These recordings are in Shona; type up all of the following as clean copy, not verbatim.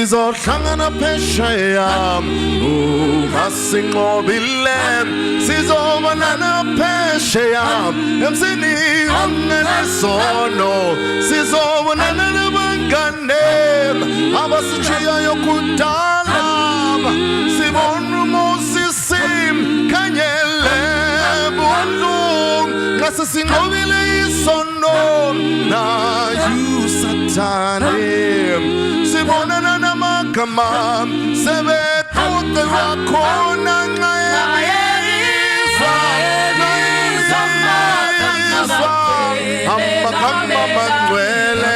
sizohlangana phesheya ungasinqobile sizobonana phesheya emsini ongenesono sizobonana nabangane abasitshiyayo kudala sibona uMoses khanyele bundu ngasisinqobile isono na Sathane sibonana namagama sebethuke wakhona nxayiswa amagama mangcwele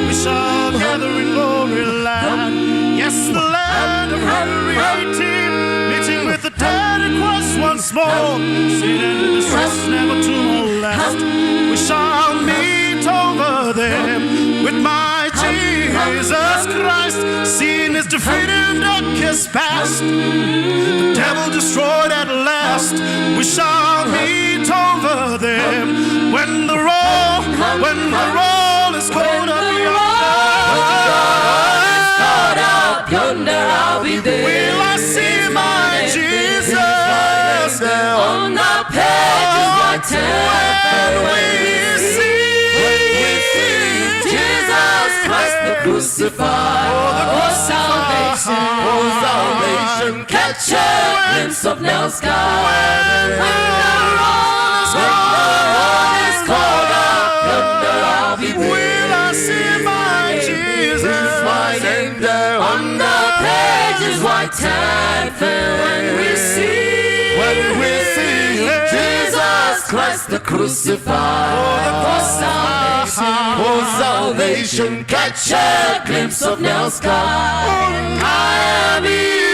we shall gather in glory land. Yes, the land of reigning, meeting with the dead across once more. Sin and distress never to last. We shall meet over there with my Jesus Christ. Sin is defeated, darkness past. The devil destroyed at last. We shall meet over there when the roll is caught up yonder, I'll be there. Will I see my Jesus on the pages when we see Jesus Christ the crucified? Oh, salvation, catch a glimpse of now sky. When the roll is called up, yonder I'll be there. Will I see my Jesus on the pages white and fair when we see Jesus Christ the crucified. Oh, salvation, catch a glimpse of now sky. I am his,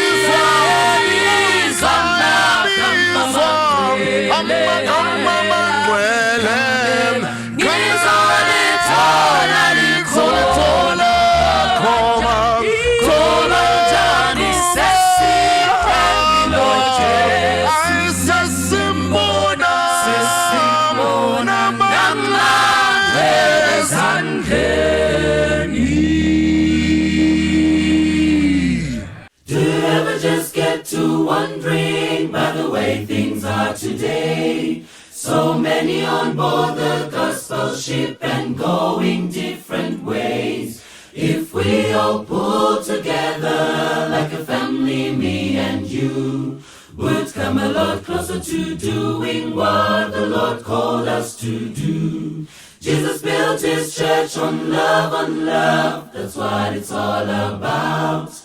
wondering by the way things are today. So many on board the gospel ship and going different ways. If we all pull together like a family, me and you would come a lot closer to doing what the Lord called us to do. Jesus built his church on love, that's what it's all about.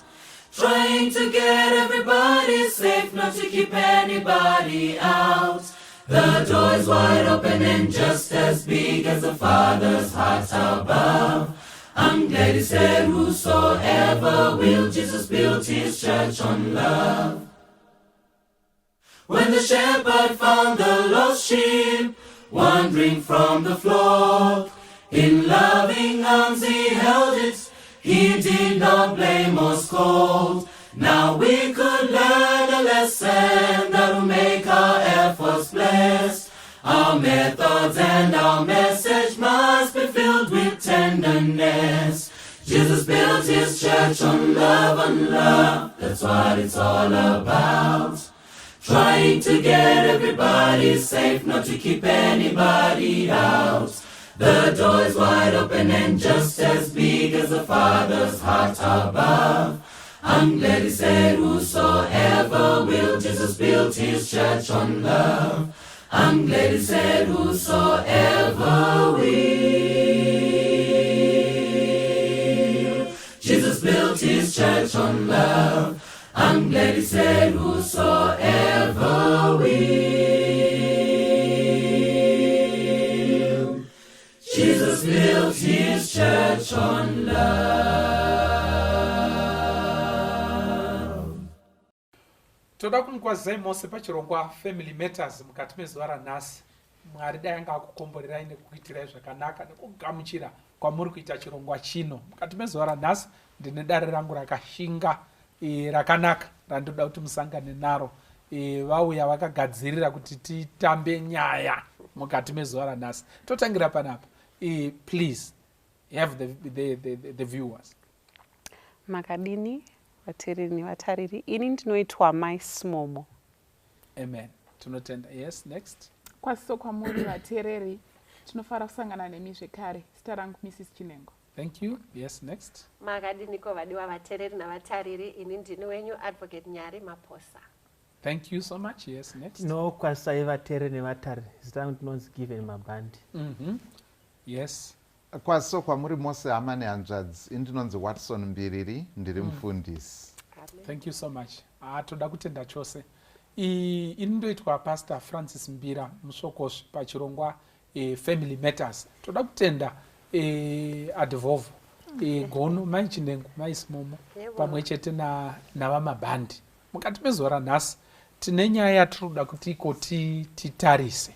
Trying to get everybody safe, not to keep anybody out. The door is wide open and just as big as the Father's heart above. I'm glad he said whosoever will. Jesus built his church on love. When the shepherd found the lost sheep wandering from the flock, in loving arms he held it. He did not blame or scold. Now we could learn a lesson that will make our efforts blessed. Our methods and our message must be filled with tenderness. Jesus built his church on love, that's what it's all about. Trying to get everybody safe, not to keep anybody out. The door is wide open and just as big as the Father's heart above. I'm glad he said whosoever will. Jesus built his church on love. I'm glad he said whosoever will. Jesus love. I'm glad he said, whosoever will. Jesus built his church on love. Toda kumukwazai mose pachirongwa Family Matters mukati mezuva ranhasi. Mwari dai anga akukomborerai nekukuitirai zvakanaka nekugamuchira kwamuri kuita chirongwa chino. Mukati mezuva ranhasi ndine dare rangu rakashinga rakanaka randoda kuti musangane naro. Vauya vakagadzirira kuti titambe nyaya mukati mezuva ranhasi. Totangira panapa. Please have the viewers. Makadini vateereri vatariri, ini ndinoitwa Mai Smomo. Amen. Tunotenda. Yes, next. Kwaso kwamuri vateereri, tinofara kusangana nemi zvekare. Zita rangu Mrs. Chinengo. Thank you. Yes, next. Makadiniko vadiwa vateereri navatariri, ini ndini wenyu Advocate Nyari Maposa. Thank you so much. Yes, next. No, kwasai vateereri nevatariri, zita rangu ndinonzi Given Mabhandi. Yes. Kwaso kwamuri mose hama nehanzvadzi, indinonzi Watson Mbiriri, ndiri mufundisi. Thank you so much. Toda kutenda chose. Ini ndoitwa Pastor Francis Mbira musokosvi pachirongwa Family Matters. Toda kutenda advovo gono Mai Chinengo, Mai Smomo pamwe chete navamabhandi. Mukati mezuva ranhasi tine nyaya yatinoda kuti iko titarise.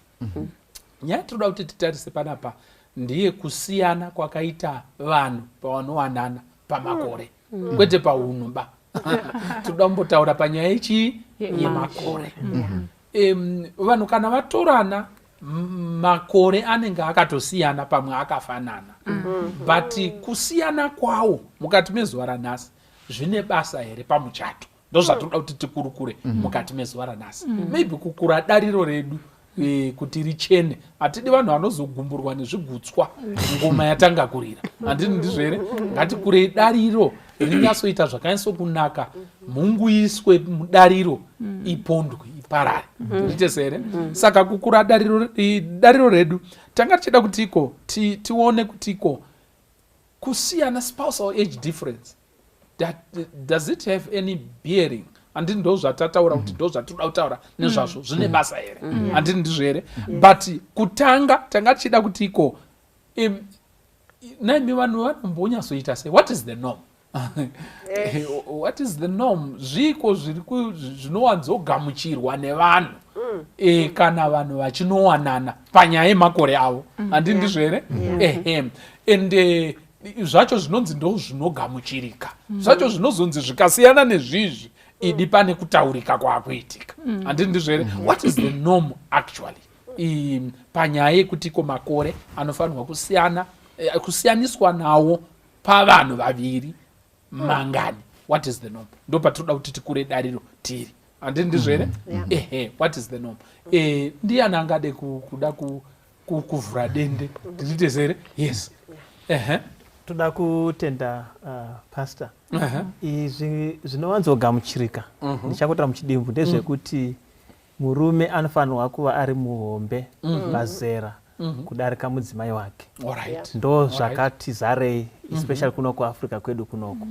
Nyaya yatinoda kuti titarise panapa ndiye kusiyana kwakaita vanhu pavanowanana pamakore, kwete paunuba. Toda kumbotaura panyaya yemakore. Vanhu kana vatorana makore anenge akatosiyana pamwe akafanana. But kusiyana kwawo mukati mezuva ranhasi zvine basa here pamuchato. Ndozvatoda kuti tikurukure mukati mezuva ranhasi. Maybe kukura dariro redu kuti richene. Hatidi vanhu vanozogumburwa nezvigutswa ngoma yatanga kurira. Handini ndizvo here? Ngatikurei dariro rinyatsoita zvakanyatso kunaka, mhungu iswe mudariro ipondwe iparare. Ndite sere? Saka kukura dariro redu tanga tichida kuti iko tione kuti iko kusiyana spousal age difference, does it have any bearing? Handini ndo zvatataura kuti ndo zvatoda kutaura nezvazvo zvine basa here. Handini ndizvo here? But kutanga tanga tichida kuti iko naimi vanhu vanombonyatsoita sei, what is the norm? What is the norm? Zviko zvinowanzogamuchirwa nevanhu kana vanhu vachinowanana panyaya yemakore avo. Handini ndizvo here? And zvacho zvinonzi ndo zvinogamuchirika. Zvacho zvinozonzi zvikasiyana nezvizvi idi pane kutaurika kwaakuitika. Handini ndizvo here? What is the norm actually? Panyaya yekuti ko makore anofanirwa kusiyaniswa nawo pavanhu vaviri mangani. What is the norm? Ndo patinoda kuti tikure dariro tiri. Handini ndizvo here? What is the norm? Ndiani angade kuda kuvhura dende? Ndite here? Yes. Toda kutenda pastor. Izvi zvinowanzogamuchirika. Ndichakutaura muchidimbu ndezvekuti murume anofanirwa kuva ari muhombe pazera kudarika mudzimai wake. Ndo zvakati zarei, especially kuno kuAfrica kwedu kunoko.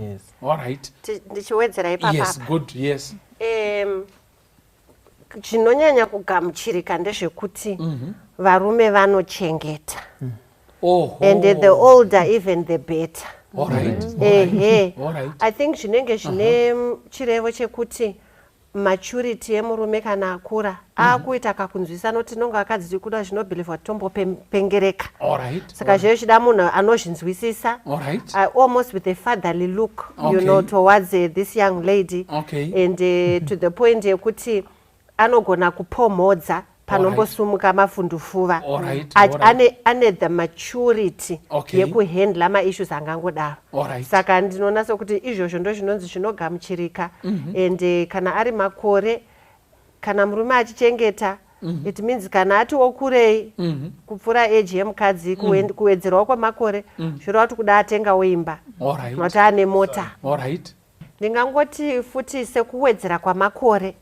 Yes. All right. Ndichiwedzera ipapa. Yes, good. Yes. Chinonyanya kugamuchirika ndezvekuti varume vanochengeta. And the older even the better. All right. All right. I think zvinenge zvine chirevo chekuti maturity yemurume kana akura akuita kakunzwisana kuti nonga akadzi kuda zvinobhilivha tombopengereka. Saka zveyo chida munhu anozvinzwisisa, almost with a fatherly look, you know, towards this young lady. And to the point yekuti anogona kupomhodza panombosumuka mafundufuva. Ane the maturity yekuhandla maissues angangodaro. Saka ndinoona sokuti izvozvo ndo zvinonzi zvinogamuchirika. And kana ari makore, kana murume achichengeta, it means kana ati okurei kupfuura age yemukadzi kuwedzerwa kwamakore, zvirova kuti kuda atengawo imba, kuti ane mota. Ndingangoti futi sekuwedzera kwamakore,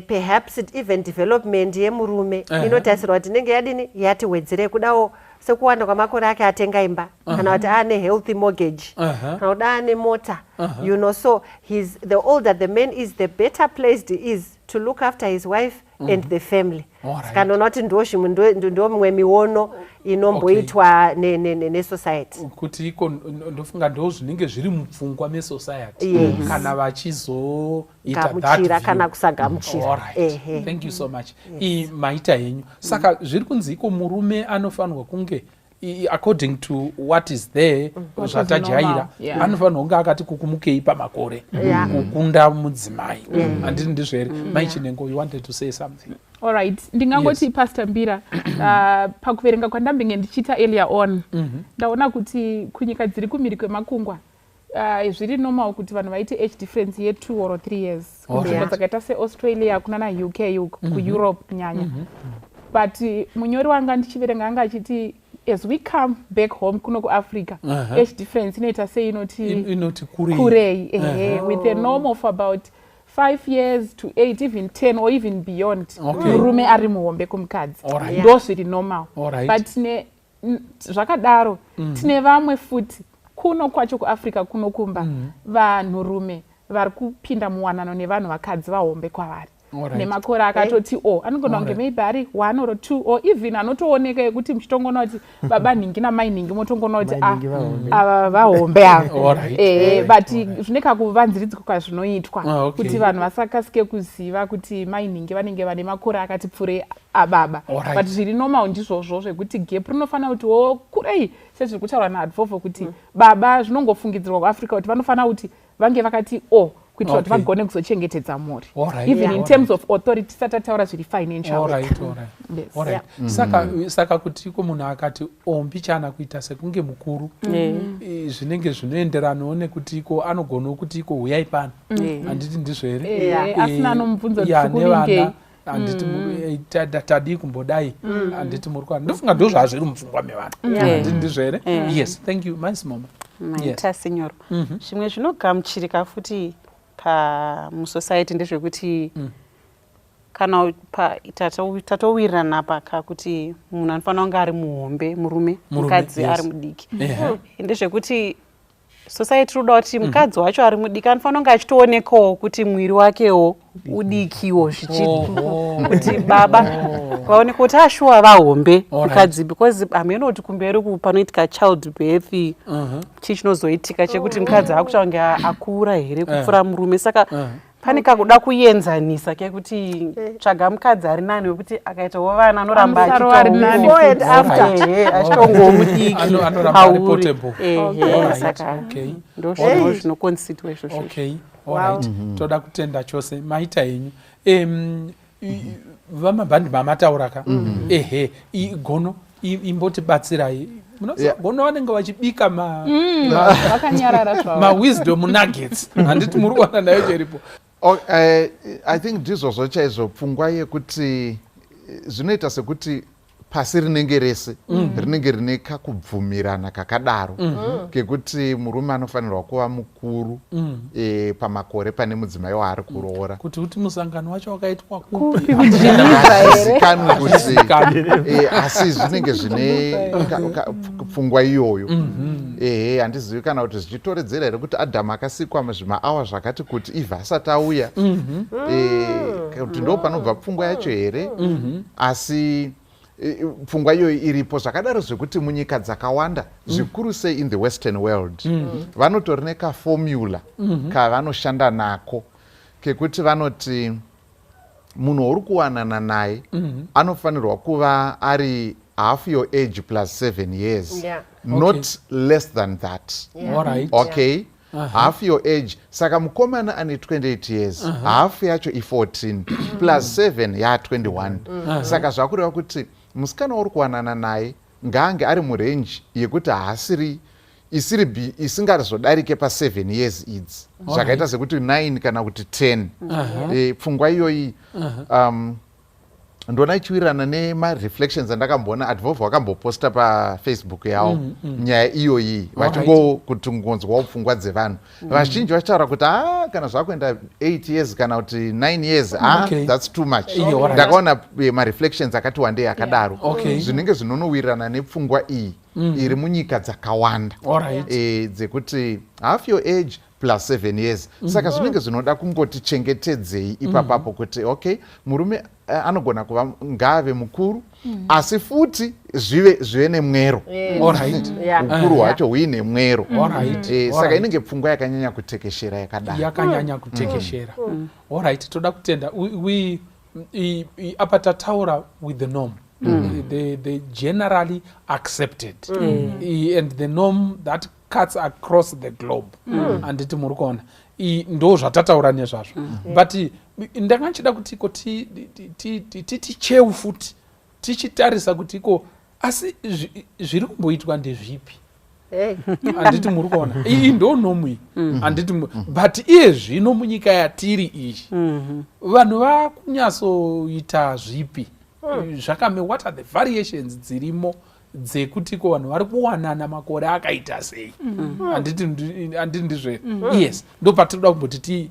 perhaps even development yemurume inotarisirwa kuti inenge yadini yati wedzere kudawo sekuwanda kwamakore ake atenga imba kana kuti ane healthy mortgage kana kuti ane mota you know, so the older the man is, the better placed he is to look after his wife and the family. Saka ndona kuti ndo mimwe miono inomboitwa nesociety kuti iko ndofunga ndo zvinenge zviri mupfungwa mesociety kana vachizoita that kana kusagamuchira. Thank you so much. Maita yenyu saka zviri kunzi iko murume anofanirwa kunge according to what is there zvatajaira anofanirwa kunge akati kukumukei pamakore kukunda mudzimai. Handiti ndizvo here? Maichinengo, you wanted to say something? Alright, ndingangoti Pastor Mbira pakuverenga kwandambenge ndichita earlier on ndaona kuti kunyika dziri kumhiri kwemakungwa zviri normal kuti vanhu vaite age difference ye 2 or 3 years kunzvimbo dzakaita seAustralia kuna na UK kuEurope kunyanya. But munyori wanga ndichiverenga anga achiti as we come back home kuno kuAfrica age difference inoita sei inoti kurei with a norm of about 5 years to 8, even 10 or even beyond. Murume ari muhombe kumukadzi ndo zviri normal. But zvakadaro tine vamwe futi kuno kwacho kuAfrica kuno kumba vanhurume vari kupinda muwanano nevanhu vakadzi vahombe kwavari nemakore akatoti anogona kunge maybe ari 1 or 2 or even anotooneka yekuti muchitongona kuti baba nhingi namai nhingi motongona kuti ava vahombe ava. But zvineka kuvanziridzwa kwazvinoitwa kuti vanhu vasakasike kuziva kuti mai nhingi vanenge vane makore akati pfurei ababa. But zviri normal ndizvozvo zvekuti gap rinofanira kuti kurei sezviri kutaurwa naAdvolvo kuti baba zvinongofungidzirwa kuAfrica kuti vanofanira kuti vange vakati kuitira kuti vagone kuzochengetedza mhuri even in terms of authority satataura zviri financial. Saka kuti iko munhu akati mbichana kuita sekunge mukuru zvinenge zvinoenderanawo nekuti iko anogona kuti iko huyai pano. Handiti ndizvo here? Asina anomubvunza kuti handiti tadii kumbodai handiti muri kwana ndofunga ndo zvazviri mupfungwa mevanhu. Handiti ndizvo here? Yes, thank you Maismoma. Maita sinyoro zvimwe zvinogamuchirika futi musociety ndezvekuti kana tatowirirana paka kuti munhu anofanira kunge ari muhombe murume mukadzi ari mudiki ndezvekuti society roda kuti mukadzi wacho ari mudiki anofanira kunge achitoonekawo kuti mwiri wakewo udikiwo kuti baba vaoneka kuti ashuwa vahombe mukadzi because hamenoti kumberi panoitika child birth chii chinozoitika chekuti mukadzi akuta kunge akura here kupfuura murume saka pane kakuda kuenzanisa kekuti tsvaga mukadzi ari nani wekuti akaitawo vana anoramba achitongomudiki pauri saka ndozvinhu zvinokonsitwa izvozvo. Toda kutenda chose maita yenyu vamabhandi mamatauraka gono imbotibatsirai gono vanenge vachibika mawisdom nuggets handiti muri kuwana nayo cheripo. I think ndizvozvo chaizvo pfungwa yekuti zvinoita sekuti pasi rinenge rese rinenge rine kakubvumirana kakadaro kekuti murume anofanirwa kuva mukuru pamakore pane mudzimai waari kuroora kuti musangano wacho wakaitwa kuzikanwe kuti asi zvinenge zvine pfungwa iyoyo. Handizivi kana kuti zvichitoredzera here kuti Adhamu akasikwa muzvimaawa zvakati kuti Ivha asati auya kuti ndo panobva pfungwa yacho here. Asi pfungwa iyoyo iripo zvakadaro zvekuti munyika dzakawanda zvikuru sei in the western world vanotori nekaformula kavanoshanda nako kekuti vanoti munhu uri kuwanana naye anofanirwa kuva ari half your age plus 7 years not less than that. Okay. Half your age saka mukomana ane 28 years half yacho i14 plus 7 ya21 saka zvakureva kuti musikana uri kuwanana naye ngaange ari murenji yekuti isingazodarike pa7 years idzi zvakaita sekuti 9 kana kuti 10. Pfungwa iyoyi ndona ichiwirirana nemareflections andakamboona advolve vakamboposta pafacebook yavo nyaya iyoyi vachingokutungonzwawo pfungwa dzevanhu vazhinji vachitaura kuti kana zvakuenda 8 years kana kuti 9 years that's too much. Ndakaona mareflections akati wandei akadaro zvinenge zvinonowirirana nepfungwa iyi iri munyika dzakawanda dzekuti half your age plus 7 years. Saka zvinenge zvinoda kungotichengetedzei ipapapo kuti murume anogona kuva ngave mukuru asi futi zvive nemwero. Ukuru hwacho huine mwero. Saka inenge pfungwa yakanyanya kutekeshera yakadaro. Alright, toda kutenda apa tataura with the norm. The generally accepted and the norm that cuts across the globe. Anditi muri kuona ndo zvatataura nezvazvo but ndakachida kuti iko ticheu futi tichitarisa kuti iko asi zviri kumboitwa ndezvipi. Anditi muri kuona iyi ndo nomwe anditi but iye zvino munyika yatiri iyi vanhu vakunyasoita zvipi zvakame what are the variations dzirimo dzekuti ko vanhu vari kuwanana makore akaita sei. Anditi ndizve yes ndo patinoda kumboti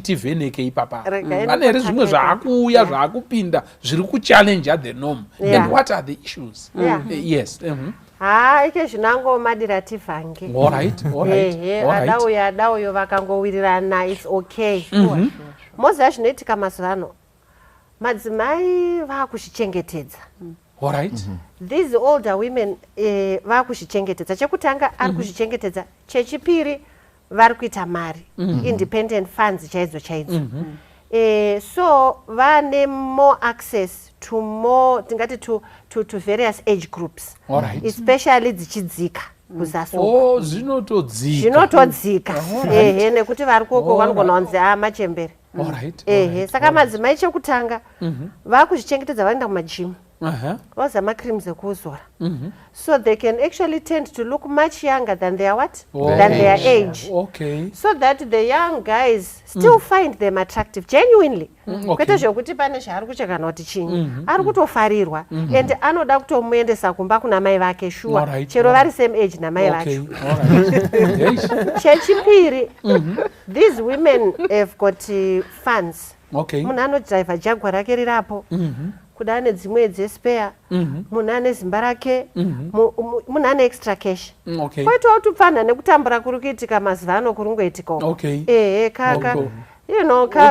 tivheneke ipapa pane here zvimwe zvaakuuya zvaakupinda zviri kuchallenge the norm and what are the issues. Yes ike zvinangomadira tivhange. Adauyo vakangowirirana it's okay. Mozi azvinoitika mazuva ano madzimai vaakuzvichengetedza. These older women vaakuzvichengetedza. Chekutanga ari kuzvichengetedza. Chechipiri vari kuita mari independent funds chaidzo. So vane more access to more tingati to various age groups especially dzichidzika kuzasuko zvinotodzika nekuti vari koko vanogona kunzi machembere. Saka madzimai chekutanga vaakuzvichengetedza vaenda kumajimu vazama creams ekuzora so they can actually tend to look much younger than their than their age. So that the young guys still find them attractive genuinely. Kwete zvokuti pane zvaari kucheka kana kuti chinyi ari kutofarirwa and anoda kutomuendesa kumba kuna mai vake sure chero vari same age namai vacho. Chechipiri these women have got funds. Munhu anodriver Jaguar rake rirapo kuda ane dzimwe dzespare munhu ane zimba rake munhu ane extra cash kwaitowo tupfanha nekutambura kuri kuitika mazuva ano kuri ngoitikawo kaka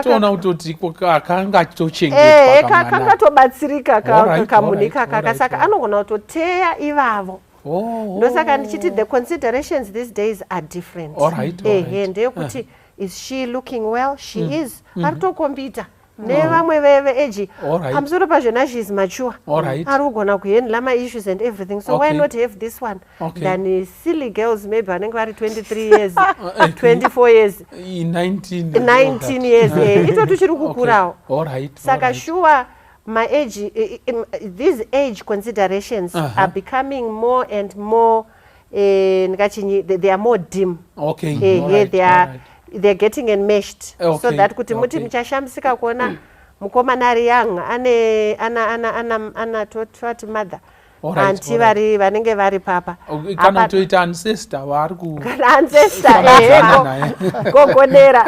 unoona kutoti akanga achitochengetwa kakanga tobatsirika kamunhu ikakaka saka anogona kutoteya ivavo. Ndosaka ndichiti the considerations these days are different. Ndeyekuti is she looking well? She is. Ari tokombita nevamwe veeji pamusoro pazvona she is mature ari kugona kuhandla ma-issues and everything. So why not have this one than silly girls maybe vanenge vari 23 years 24 years 19 years ito tuchiri kukurawo. Saka sure my age these age considerations are becoming more and more they are more dim. They're getting enmeshed so that kuti muti muchashamisika kuona mukomana ari young ana toti mother anti vari vanenge vari papa kana toita ancestor vari ku kana ancestor gogodera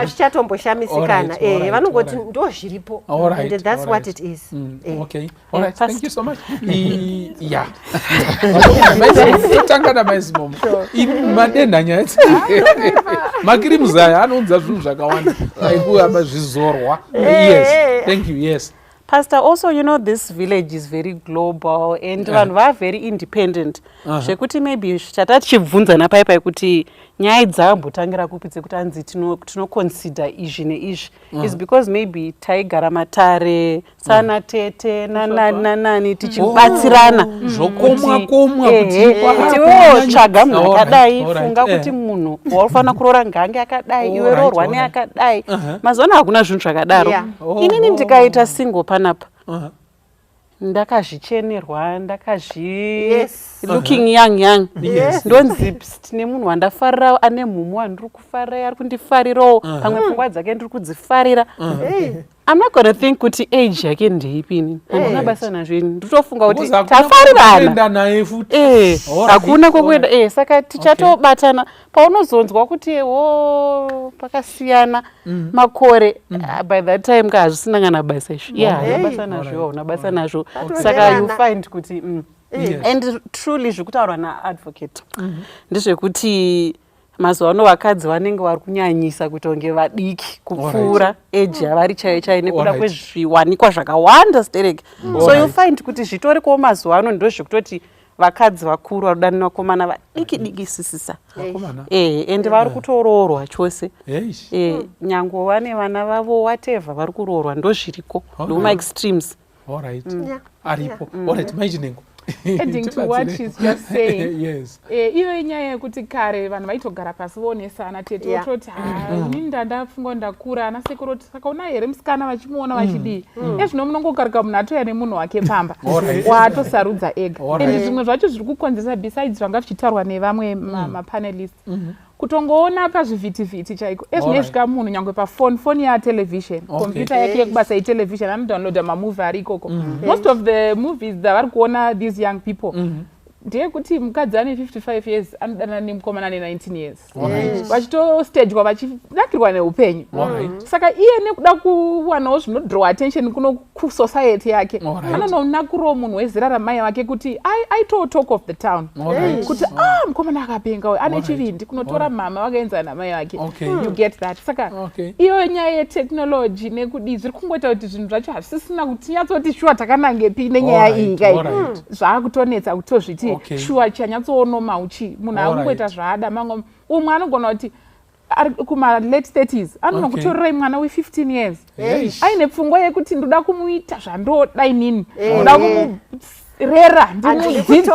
zvichatomboshamisikana vanongoti ndo zviripo and that's what it is. Alright, thank you so much. Tanga na maizimo madenda nyaya makirimu zaya anonza zvinhu zvakawanda aikuamba zvizorwa. Yes, thank you. Yes Pastor, also, you know, this village is very global and vanhu are very independent. Zvekuti maybe chibvunza napaipai kuti nyaya dzambotangira kupi dzekuti anzi tinoconsider izvi neizvi is because maybe taigara matare sana tete nanani tichibatsirana zvokomwa kuti tsvaga munhu akadai funga kuti munhu wafanira kuroora ngange akadai iwe roorwa neakadai mazona hakuna zvinhu zvakadaro. Inini ndikaita single panapa ndakazvichenerwa looking young ndonzi tine munhu wandafarira ane mhumu wandiri kufarira ari kundifarirawo pamwe pfungwa dzake ndiri kudzifarira I'm not gonna think kuti age yake ndeipini. Handina basa nazvo ini. Nditofunga kuti tafarirana. Hakuna kokwenda. Saka tichatobatana. Paunozonzwa kuti pakasiyana makore. By that time hazvisina kana basa izvo. Unabasa nazvo, unabasa nazvo. Saka you find kuti and truly zvekutaurwa naadvocate. Ndezvekuti mazuva ano vakadzi vanenge vari kunyanyisa kuti vange vadiki kupfuura age yavari chaiyo chaiyo nekuda kwezviwanikwa zvakawanda stereke. So you find kuti zvitorikowo mazuva ano ndozvekutoti vakadzi vakuru vari kudana nevakomana vadiki diki sisisa. Ende vari kutoroorwa chose. Nyange vane vana vavo whatever vari kuroorwa ndozviriko ndoma extremes. Aripo. Alright, maichinengo. Adding to what she's just saying. Yes. Iyo inyaya yekuti kare vanhu vaitogara pasi vonesana tete vototi inini ndafunga ndakura ana sekuru sakaona here musikana vachimuona vachidii. Ezvino munongokarika munhu atoya nemunhu wake pamba waatosarudza ega. Ende zvimwe zvacho zviri kukonzesa besides zvanga vichitaurwa nevamwe mapanelists. Kutongoona pazvivhitivhiti chaiko ezvinesvika munhu nyangwe pafoni yatelevision kompyuta yake yekubasa yetelevision anodownloada mamovie ari ikoko. Most of the movies dzavari kuona these young people ndeyekuti mukadzi ane 55 years anodanana nemukomana ne19 years vachitostagwa vachinakirwa neupenyu. Saka iye nekuda kuwanawo zvinodraw attention kuno kusociety yake anononakurawo munhu wezera ramai wake kuti I talk of the town kuti mukomana akapenga uyu ane chivindi kunotora mama vakaenzana namai wake. You get that. Saka iyo nyaya yetechnology nekudi zviri kungoita kuti zvinhu zvacho hazvisisina kuti nyatsoti shuwa takanangepi nenyaya iyi kai zvaakutonetsa kutozviti shuwa chanyatsoonoma uchi munhu akungoita zvaada. Mamwe umwe anogona kuti ari kuma-late 30s anonokutorera mwana we15 years aine pfungwa yekuti ndoda kumuita zvandoda inini ndoda kumurera ndimudzidzise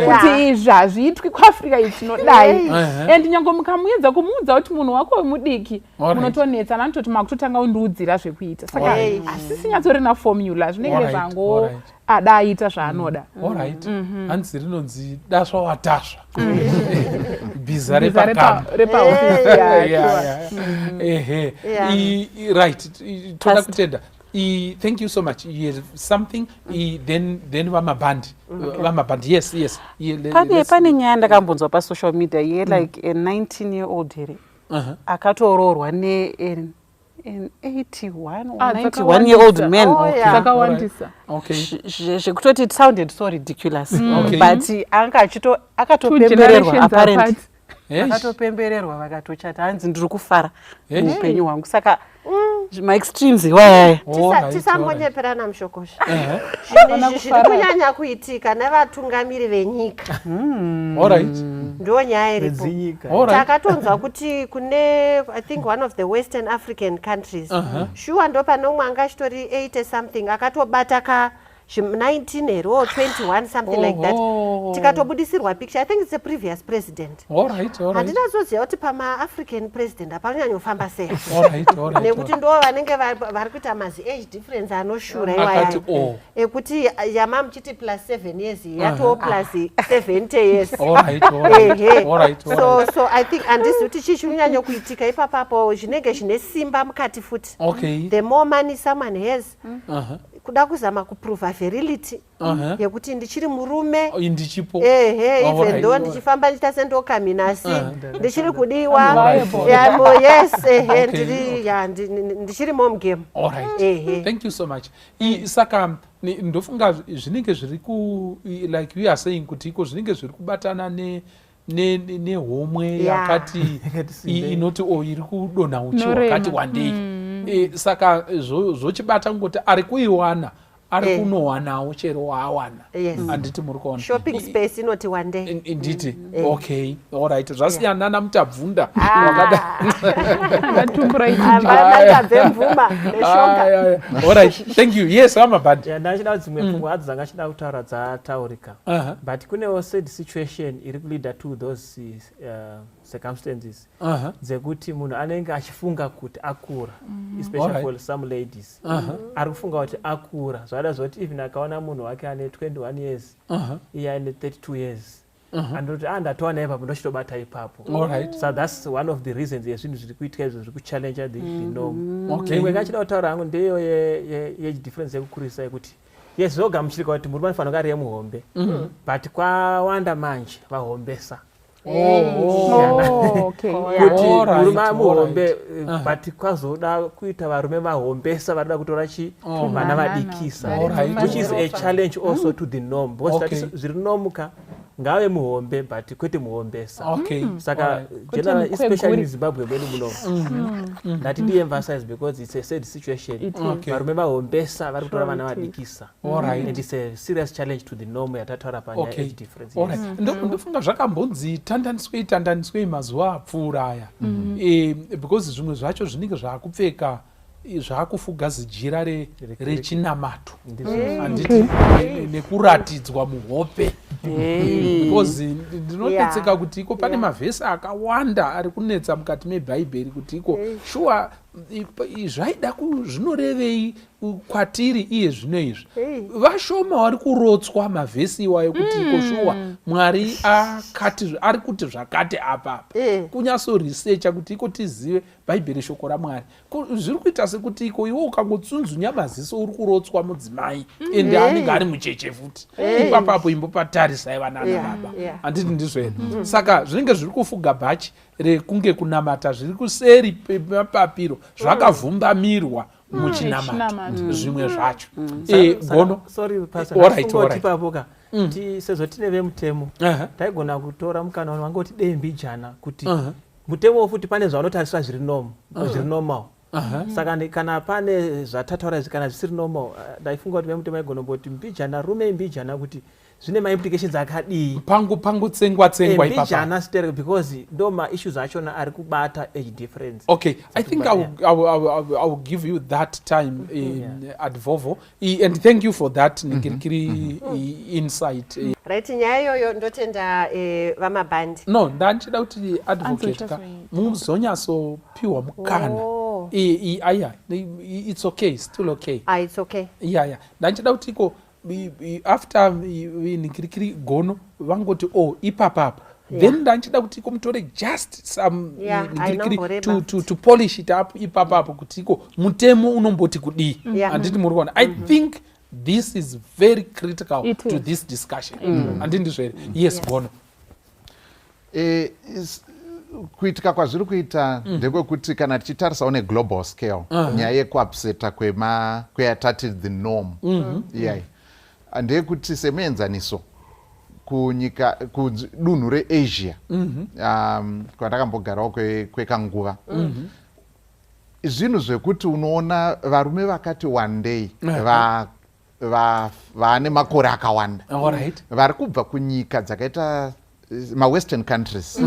kuti izvi hazviitwi kuafrica izvi tinodai. And nyange mukamuedza kumuudza kuti munhu wako wemudiki munotonetsa nanototi makutotanga undiudzira zvekuita. Saka hasisi nyatsorina formula zvinenge zvango adaita zvaanoda. Alright. Hanzi rinonzi dasva watasva. Bhiza repaofisi. Right. Toda kutenda. Thank you so much. Something then vamabhandi. Yes. Pane nyaya ndakambonzwa pasocial media like a 19-year-old here akatoroorwa an 81 or 91-year-old man. Zvekutoti it sounded so ridiculous. But anga akatopembererwa apparently. Akatopembererwa vakatochata hanzi ndiri kufara muupenyu hwangu. Saka ma-extremes iwayaya tisambonyeperana mushokosha. Zvinhu zviri kunyanya kuitika nevatungamiri venyika ndo nyaya iripo. Takatonzwa kuti kune I think one of the Western African countries shuwa ndo pane umwe anga achitori 80 something akatobata 19 here or 21 something like that. Tikatobudisirwa picture. I think it's a previous president. Handina zoziva kuti pama-African president apanonyanyofamba sei. Nekuti ndo vanenge vari kuita mazi age difference anoshura iwaya ekuti yama muchiti plus 7 years yatoo plus 70 years. So I think handisi kuti chii chinonyanya kuitika ipapapo zvinenge zvine simba mukati futi. The more money someone has kuda kuzama kuprova virility yekuti ndichiri murume even though ndichifamba ndichita sendokaminasi ndichiri kudiwa ndichiri mom game. Thank you so much. Saka ndofunga zvinenge zviri ku like we are saying kuti iko zvinenge zviri kubatana nehomwe yakati inoti iri kudonha uchi wakati wandei. Saka zvochibata ngoti ari kuiwana ari kunowanawo chero waawana. Anditi muri kuona shopping space inoti one day nditi okay alright zvasiyana namutabvunda alright thank you. Yes amabhandi ndachida dzimwe pfungwa hadzo dzanga chida kutaura dzataurika but kunewo sad situation iri kulead to those circumstances dzekuti munhu anenge achifunga kuti akura especially for some ladies ari kufunga kuti akura zvada zvoti even akaona munhu wake ane 21 years iye ane 32 years andoti ndatowana ipapo ndochitobata ipapo. So that's one of the reasons zvinhu zviri kuitika izvo zviri kuchallenge the norm. Imwe ngachida kutaura hangu ndeyo yedifference yekukurisa yekuti yes zogamuchirika kuti murume anofanira kugara yemuhombe but kwawanda manje vahombesa kuti murume muhombe but kwazoda kuita varume vahombesa varida kutora vana vadikisa, which is a challenge also to the norm because zviri nomuka ngave muhombe but kwete muhombesa. Saka general especially in Zimbabwe mwedu muno ngati ndi-emphasize because it's a sad situation. Varume vahombesa vari kutora vana vadikisa and it's a serious challenge to the norm yatataura panya difference. Ndofunga zvakambonzi tandaniswei mazuva apfuura aya because zvimwe zvacho zvinenge zvakupfeka zvakufuga zijira rechinamato handiti nekuratidzwa muhope because ndinonetseka kuti iko pane mavhesi akawanda ari kunetsa mukati mebhaibheri kuti iko shuwa zvaida zvinorevei kwatiri iye zvino izvi vashoma vari kurotswa mavhesi iwayo kuti iko shuwa Mwari akati ari kuti zvakati apa kunyasoresearcha kuti iko tizive bhaibheri shoko raMwari zviri kuita sekuti iko iwe ukangotsunzunya maziso uri kurotswa mudzimai ende anenge ari mucheche futi ipapapo imbopatarisai vana nababa handiti ndizvo here. Saka zvinenge zviri kufuga bhachi rekunge kunamata zviri kuseri pemapapiro zvakavhumbamirwa muchinamato zvimwe zvacho gono. Sorry pastor, sezvo tine vemutemo taigona kutora mukana wangoti dei mbijana kuti mutemo futi pane zvavanotarisira zviri normal. Saka kana pane zvatataura izvi kana zvisiri normal ndaifunga kuti vemutemo aigona kuti mbijana rume imbijana kuti zvine ma-implications akadii pangu tsengwa mbijana stereo because ndo ma-issues achona ari kubata age difference. I think I will give you that time at Vovo and thank you for that Nikirikiri insight. Right, nyaya iyoyo ndotenda vamabhandi ndanchida kuti advocate muzonyasopiwa mukana it's okay, still okay. It's okay. Ndanchida kuti iko after Nikirikiri gono vangoti ipapapo then ndanchida kuti iko mutore just some Nikirikiri to polish it up ipapapo kuti iko mutemo unomboti kudii handiti muri kuona. I think this is very critical to this discussion handiti ndizvo here. Yes gono. Kuitika kwazviri kuita ndekwekuti kana tichitarisa on a global scale nyaya yekuapseta kweyatati the norm ndeyekuti semuenzaniso kudunhu reAsia kwandakambogarawo kwekanguva zvinhu zvekuti unoona varume vakati wandei vane makore akawanda vari kubva kunyika dzakaita ma-western countries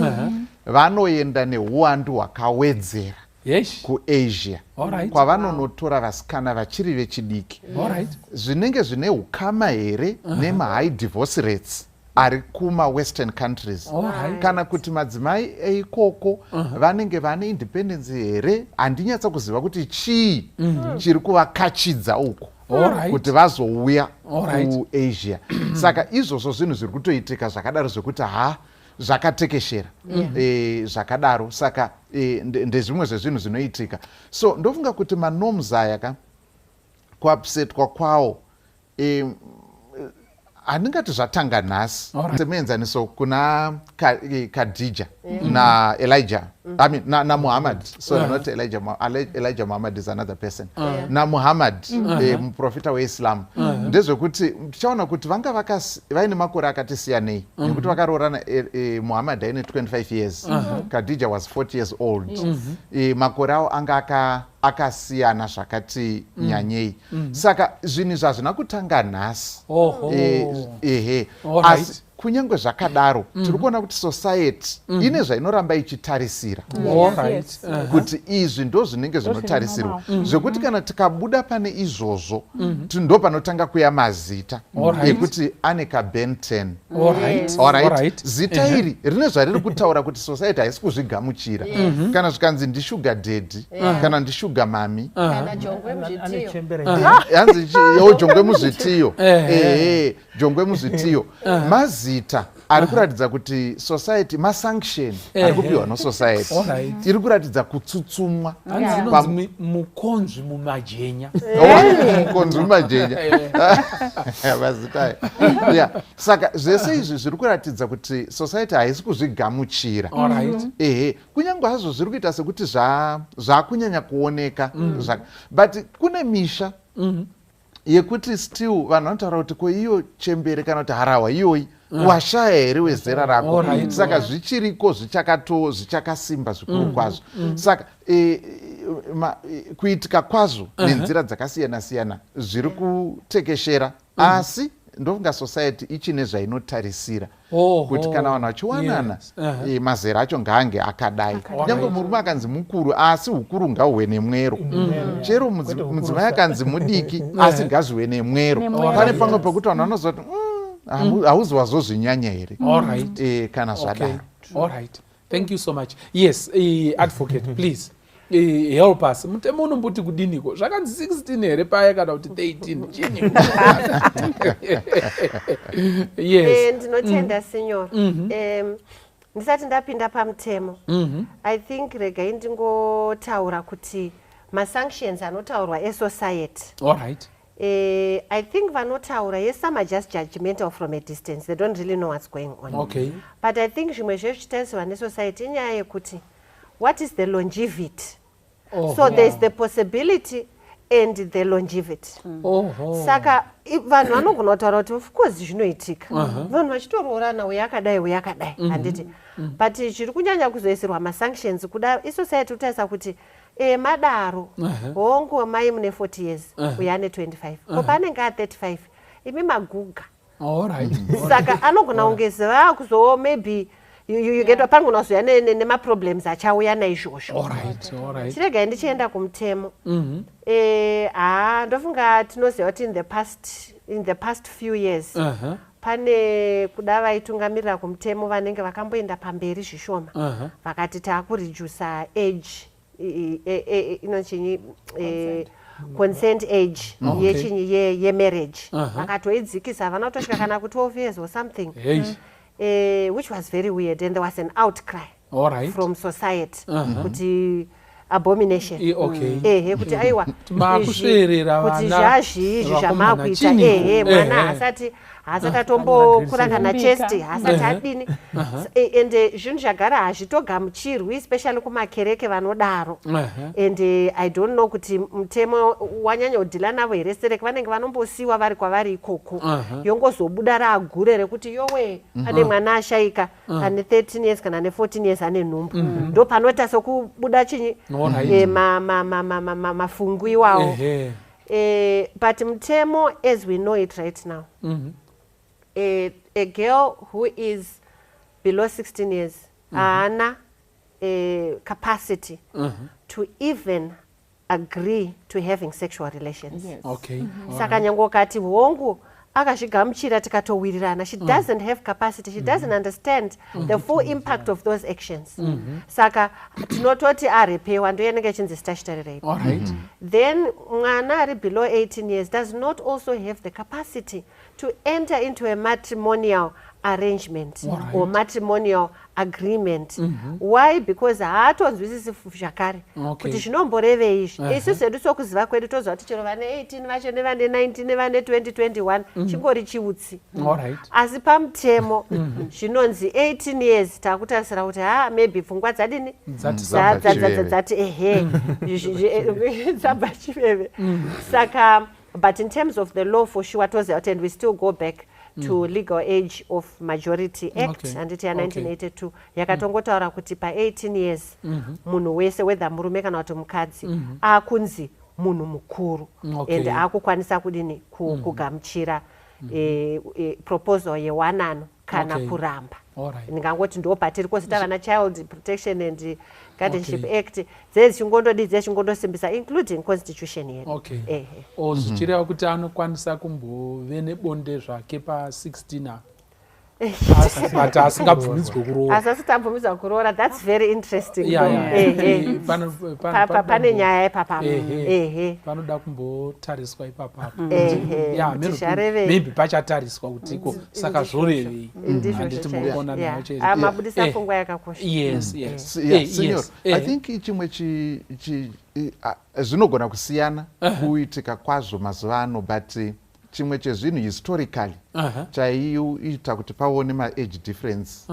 vanoenda neuwandu hwakawedzera kuAsia kwavanonotora vasikana vachiri vechidiki zvinenge zvine ukama here nemahigh divorce rates ari kuma-western countries kana kuti madzimai eikoko vanenge vane independence here handinyatsa kuziva kuti chii chiri kuvakachidza uku kuti vazouya kuAsia. Saka izvozvo zvinhu zviri kutoitika zvakadaro zvekuti zvakatekeshera zvakadaro. Saka ndezvimwe zvezvinhu zvinoitika. So ndofunga kuti manorms aya kuapsetwa kwawo handingati zvatanga nhasi semuenzaniso kuna Khadija naElijah naMuhammad. Sorry, not Elijah. Elijah Muhammad is another person. naMuhammad muprofita weIslam ndezvekuti tichaona kuti vanga vaine makore akati siyanei nekuti vakaroorana. Muhammad aine 25 years Khadija was 40 years old. Makore avo anga akasiyana zvakati nyanyei. Saka zvinhu zvazvina kutanga nhasi asi kunyange zvakadaro tiri kuona kuti society ine zvainoramba ichitarisira kuti izvi ndo zvinenge zvinotarisirwa zvekuti kana tikabuda pane izvozvo ndo panotanga kuya mazita ekuti ane kaben 10 zita iri rine zvariri kutaura kuti society haisi kuzvigamuchira kana zvikanzi ndishuga daddy kana ndishuga mami hanzi jongwe muzvitiyo jongwe muzvitiyo mazita ari kuratidza kuti society masanction ari kupiwa nosociety iri kuratidza kutsutsumwa mukonzvi mumajenya mukonzvi mumajenya mazitayo saka zvese izvi zviri kuratidza kuti society haisi kuzvigamuchira ehe kunyange hazvo zviri kuita sekuti zvakunyanya kuoneka but kune misha yekuti still vanhu vanotaura kuti ko iyo chembere kana kuti harahwa iyoyi washaya here wezera rako saka zvichiriko zvichakasimba zvikuru kwazvo saka kuitika kwazvo nenzira dzakasiyana-siyana zviri kutekeshera asi ndofunga society ichine zvainotarisira kuti kana vanhu vachiwanana mazera acho ngaange akadai nyange murume akanzi mukuru asi ukuru ngahuwe nemwero chero mudzimai akanzi mudiki asi ngazviwe nemwero pane pamwe pekuti vanhu vanozoti hauzi wazozvinyanya here kana zvadaro. Thank you so much. Yes, advocate, please. Help us. Mutemo unombuti kudiniko zvakanzi 16 here paya kana kuti 13 chini. Yes. Ndinotenda signor. Ndisati ndapinda pamutemo. I think regai ndingotaura kuti masanctions anotaurwa esociety. I think vanotaura yes, some are just judgmental from a distance. They don't really know what's going on. Okay. But I think zvimwe zvezvitariswa nesociety inyaya yekuti what is the longevity? So there's the possibility and the longevity. Saka vanhu vanogona kutaura kuti of course zvinoitika. Vanhu vachitoroorana uyu akadai handiti. But zviri kunyanya kuzoisirwa masanctions kuda isociety kutarisa kuti madaro hongu mai mune 40 years uyu ane 25 ko paanenge a35 imi maguga. Saka anogona kunge kuzo maybe you get pangona kuzoya nemaproblems achauya naizvozvo. Chiregai ndichienda kumutemo. Ndofunga tinoziva kuti in the past few years pane kuda vaitungamirira kumutemo vanenge vakamboenda pamberi zvishoma vakati takuredusa age consent age yemarriage vakatoidzikisa vana kutosvika kana ku 12 years or something, which was very weird, and there was an outcry from society kuti abomination kuti aiwa kuti zvazvizvi zvamakuita mwana asati atombokuranga kana chest asati adini and zvinhu zvagara hazvitogamuchirwi especially kumakereke vanodaro and I don't know kuti mutemo wanyanya kudhila navo here sereke vanenge vanombosiwa vari kwavari ikoko yongozobuda raagure rekuti yowe ane mwana ashaika ane 13 years kana ane 14 years ane nhumbu ndo panoita sokubuda chinyi mafungu iwawo. But mutemo as we know it right now, a girl who is below 16 years haana capacity to even agree to having sexual relations. Saka nyango kati hongu akazvigamuchira tikatowirirana, she doesn't have capacity, she doesn't understand the full impact of those actions. Saka tinototi arepewa ndo yanenge chinzi statutory rape. Then mwana ari below 18 years does not also have the capacity to enter into a matrimonial arrangement or matrimonial agreement. Why? Because haatonzwisisi zvakare kuti zvinomborevei izvi. Isu sedu sokuziva kwedu toziva kuti chero vane 18 vacho nevane 19 nevane 2021 chingori chiutsi. Asi pamutemo zvinonzi 18 years takutarisira kuti maybe pfungwa dzadini dzati dzabva chiveve. Saka but in terms of the law for sure toziva kuti, and we still go back to Legal Age of Majority Act and it 1982 yakatongotaura kuti pa 18 years munhu wese whether murume kana kuti mukadzi akunzi munhu mukuru and akukwanisa kudini kugamuchira proposal yewanano kana kuramba. Ndingangoti ndo patiri kosita vana Child Protection and Guardianship Act dzezvingondodi dzezvingondosimbisa including constitution yedu. Zvichireva kuti anokwanisa kumbove nebonde zvake pa 16. but asingabvumidzwe kuroora. Asasitabvumidzwa kuroora. That's very interesting. Pane nyaya ipapapo. Panoda kumbotariswa ipapapo. Maybe pachatariswa kutiko saka zvorevei. Handiti mukuona nayo chete. Mabudisa pfungwa yakakosha. Yes. Senor, I think chimwe zvinogona kusiyana kuitika kwazvo mazuva ano, but chimwe chezvinhu historically chaiita kuti paone ma-age difference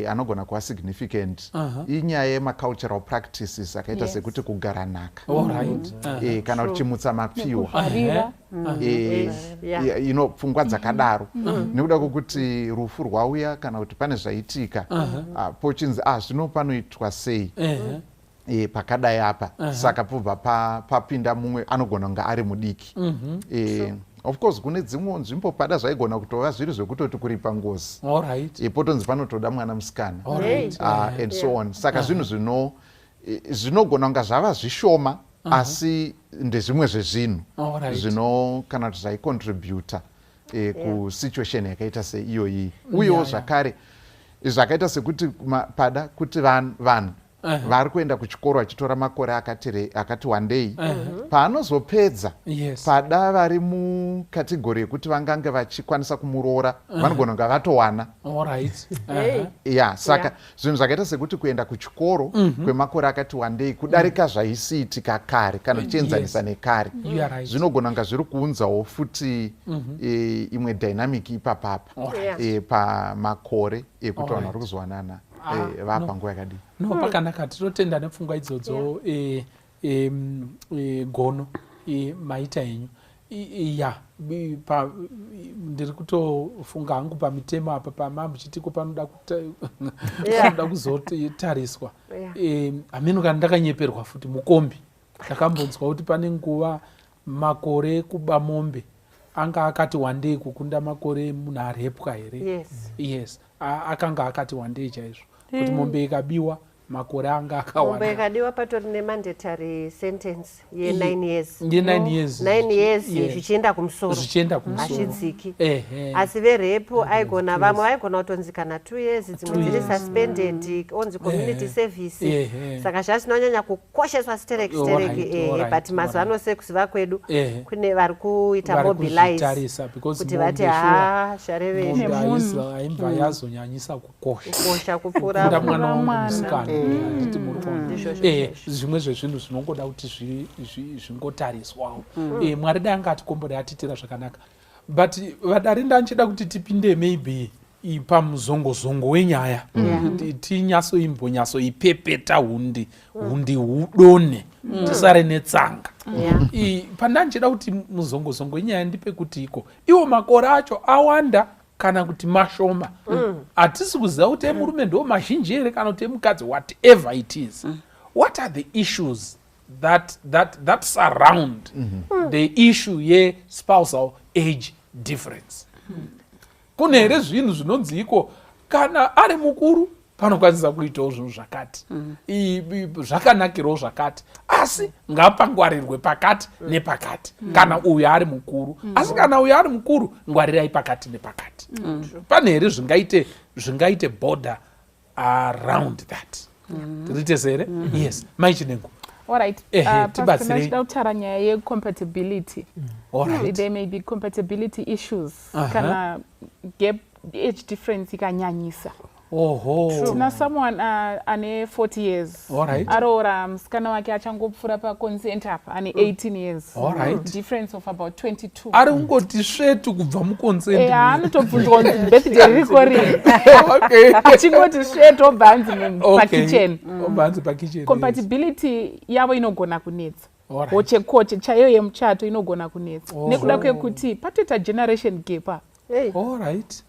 anogona kuva significant inyaya yemacultural practices akaita sekuti kugara nhaka kana kuti chimutsa mapfiwa pfungwa dzakadaro, nekuda kwokuti rufu rwauya kana kuti pane zvaitika pochinzi zvino panoitwa sei pakadai apa, saka pobva papinda mumwe anogona kunge ari mudiki. Of course kune dzimwe nzvimbo pada zvaigona kutova zviri zvekutoti kuripa ngozi, potonzi panotoda mwana musikana and so on. Saka zvinhu zvinogona kunge zvava zvishoma, asi ndezvimwe zvezvinhu zvino kana kuti zvaicontributa kusituation yakaita seiyoyi. Uyewo zvakare zvakaita sekuti pada kuti vanhu vari kuenda kuchikoro vachitora makore akati wandei, paanozopedza pada vari mukategori yekuti vangange vachikwanisa kumuroora vanogona kunge vatowana. Saka zvinhu zvakaita sekuti kuenda kuchikoro kwemakore akati wandei kudarika zvaisiitika kare kana tichienzanisa nekare, zvinogona kunge zviri kuunzawo futi imwe dynamic ipapapa pamakore ekuti vanhu vari kuzowanana vapanguva yakadii. No, pakanaka tinotenda nepfungwa idzodzo gono maita enyu. Ndiri kutofunga hangu pamitemo apa pamambuchitiko panoda kuzotariswa. Hameno kana ndakanyeperwa futi mukombi ndakambonzwa kuti pane nguva makore kuba mombe anga akati wandei kukunda makore munhu arepwa here. Yes, akanga akati wandei chaizvo kuti mombe ikabiwa makore anga akawanda. Mombe ikadiwa patori nemandatory sentence ye9 years. Ye9 years. 9 years zvichienda kumusoro. Hazvidziki. Asi verepu aigona vamwe vaigona kutonzi kana 2 years, dzimwe dziri suspended, onzi community service. Saka zvazinonyanya kukosheswa stereki. But mazuva ano sekuziva kwedu kune vari kuita mobilize kuti vati shareveni aimva yazonyanyisa kukosha kupfuura mwana womusikana. Zvimwe zvezvinhu zvinongoda kuti zvingotariswawo. Mwari dai anga atikombori atitira zvakanaka, but vadare ndanchida kuti tipinde maybe pamuzongozongo wenyaya, tinyatsoipepeta hundi hudone, tisare netsanga. Pandanchida kuti muzongozongo wenyaya ndipekuti iko iwo makore acho awanda kana kuti mashoma. Hatisi kuziva kuti emurume ndo mazhinji here kana kuti emukadzi, whatever it is. What are the issues that surround the issue ye-spousal age difference? Kune here zvinhu zvinonzi iko kana ari mukuru panokwanisa kuitawo zvinhu zvakati, zvakanakirawo zvakati, asi ngapangwarirwe pakati nepakati kana uyu ari mukuru. Asi kana uyu ari mukuru, ngwarirai pakati nepakati. Pane here zvingaite border around that. Tirite sere? Yes, maichinengo. Alright, tibatsira kutaura nyaya yecompatibility. There may be compatibility issues kana gap age difference ikanyanyisa. Tina someone ane 40 years. Aroora musikana wake achangopfuura paconsent apa ane 18 years. Difference of about 22. Ari ungoti svetu kubva muconsent. Anotobvunzwa kuti birthday riko rini. Achingoti svetu obhanzi pakitchen. Compatibility yavo inogona kunetsa. Koche chaiyo yemuchato inogona kunetsa. Nekuda kwekuti patoita generation gap.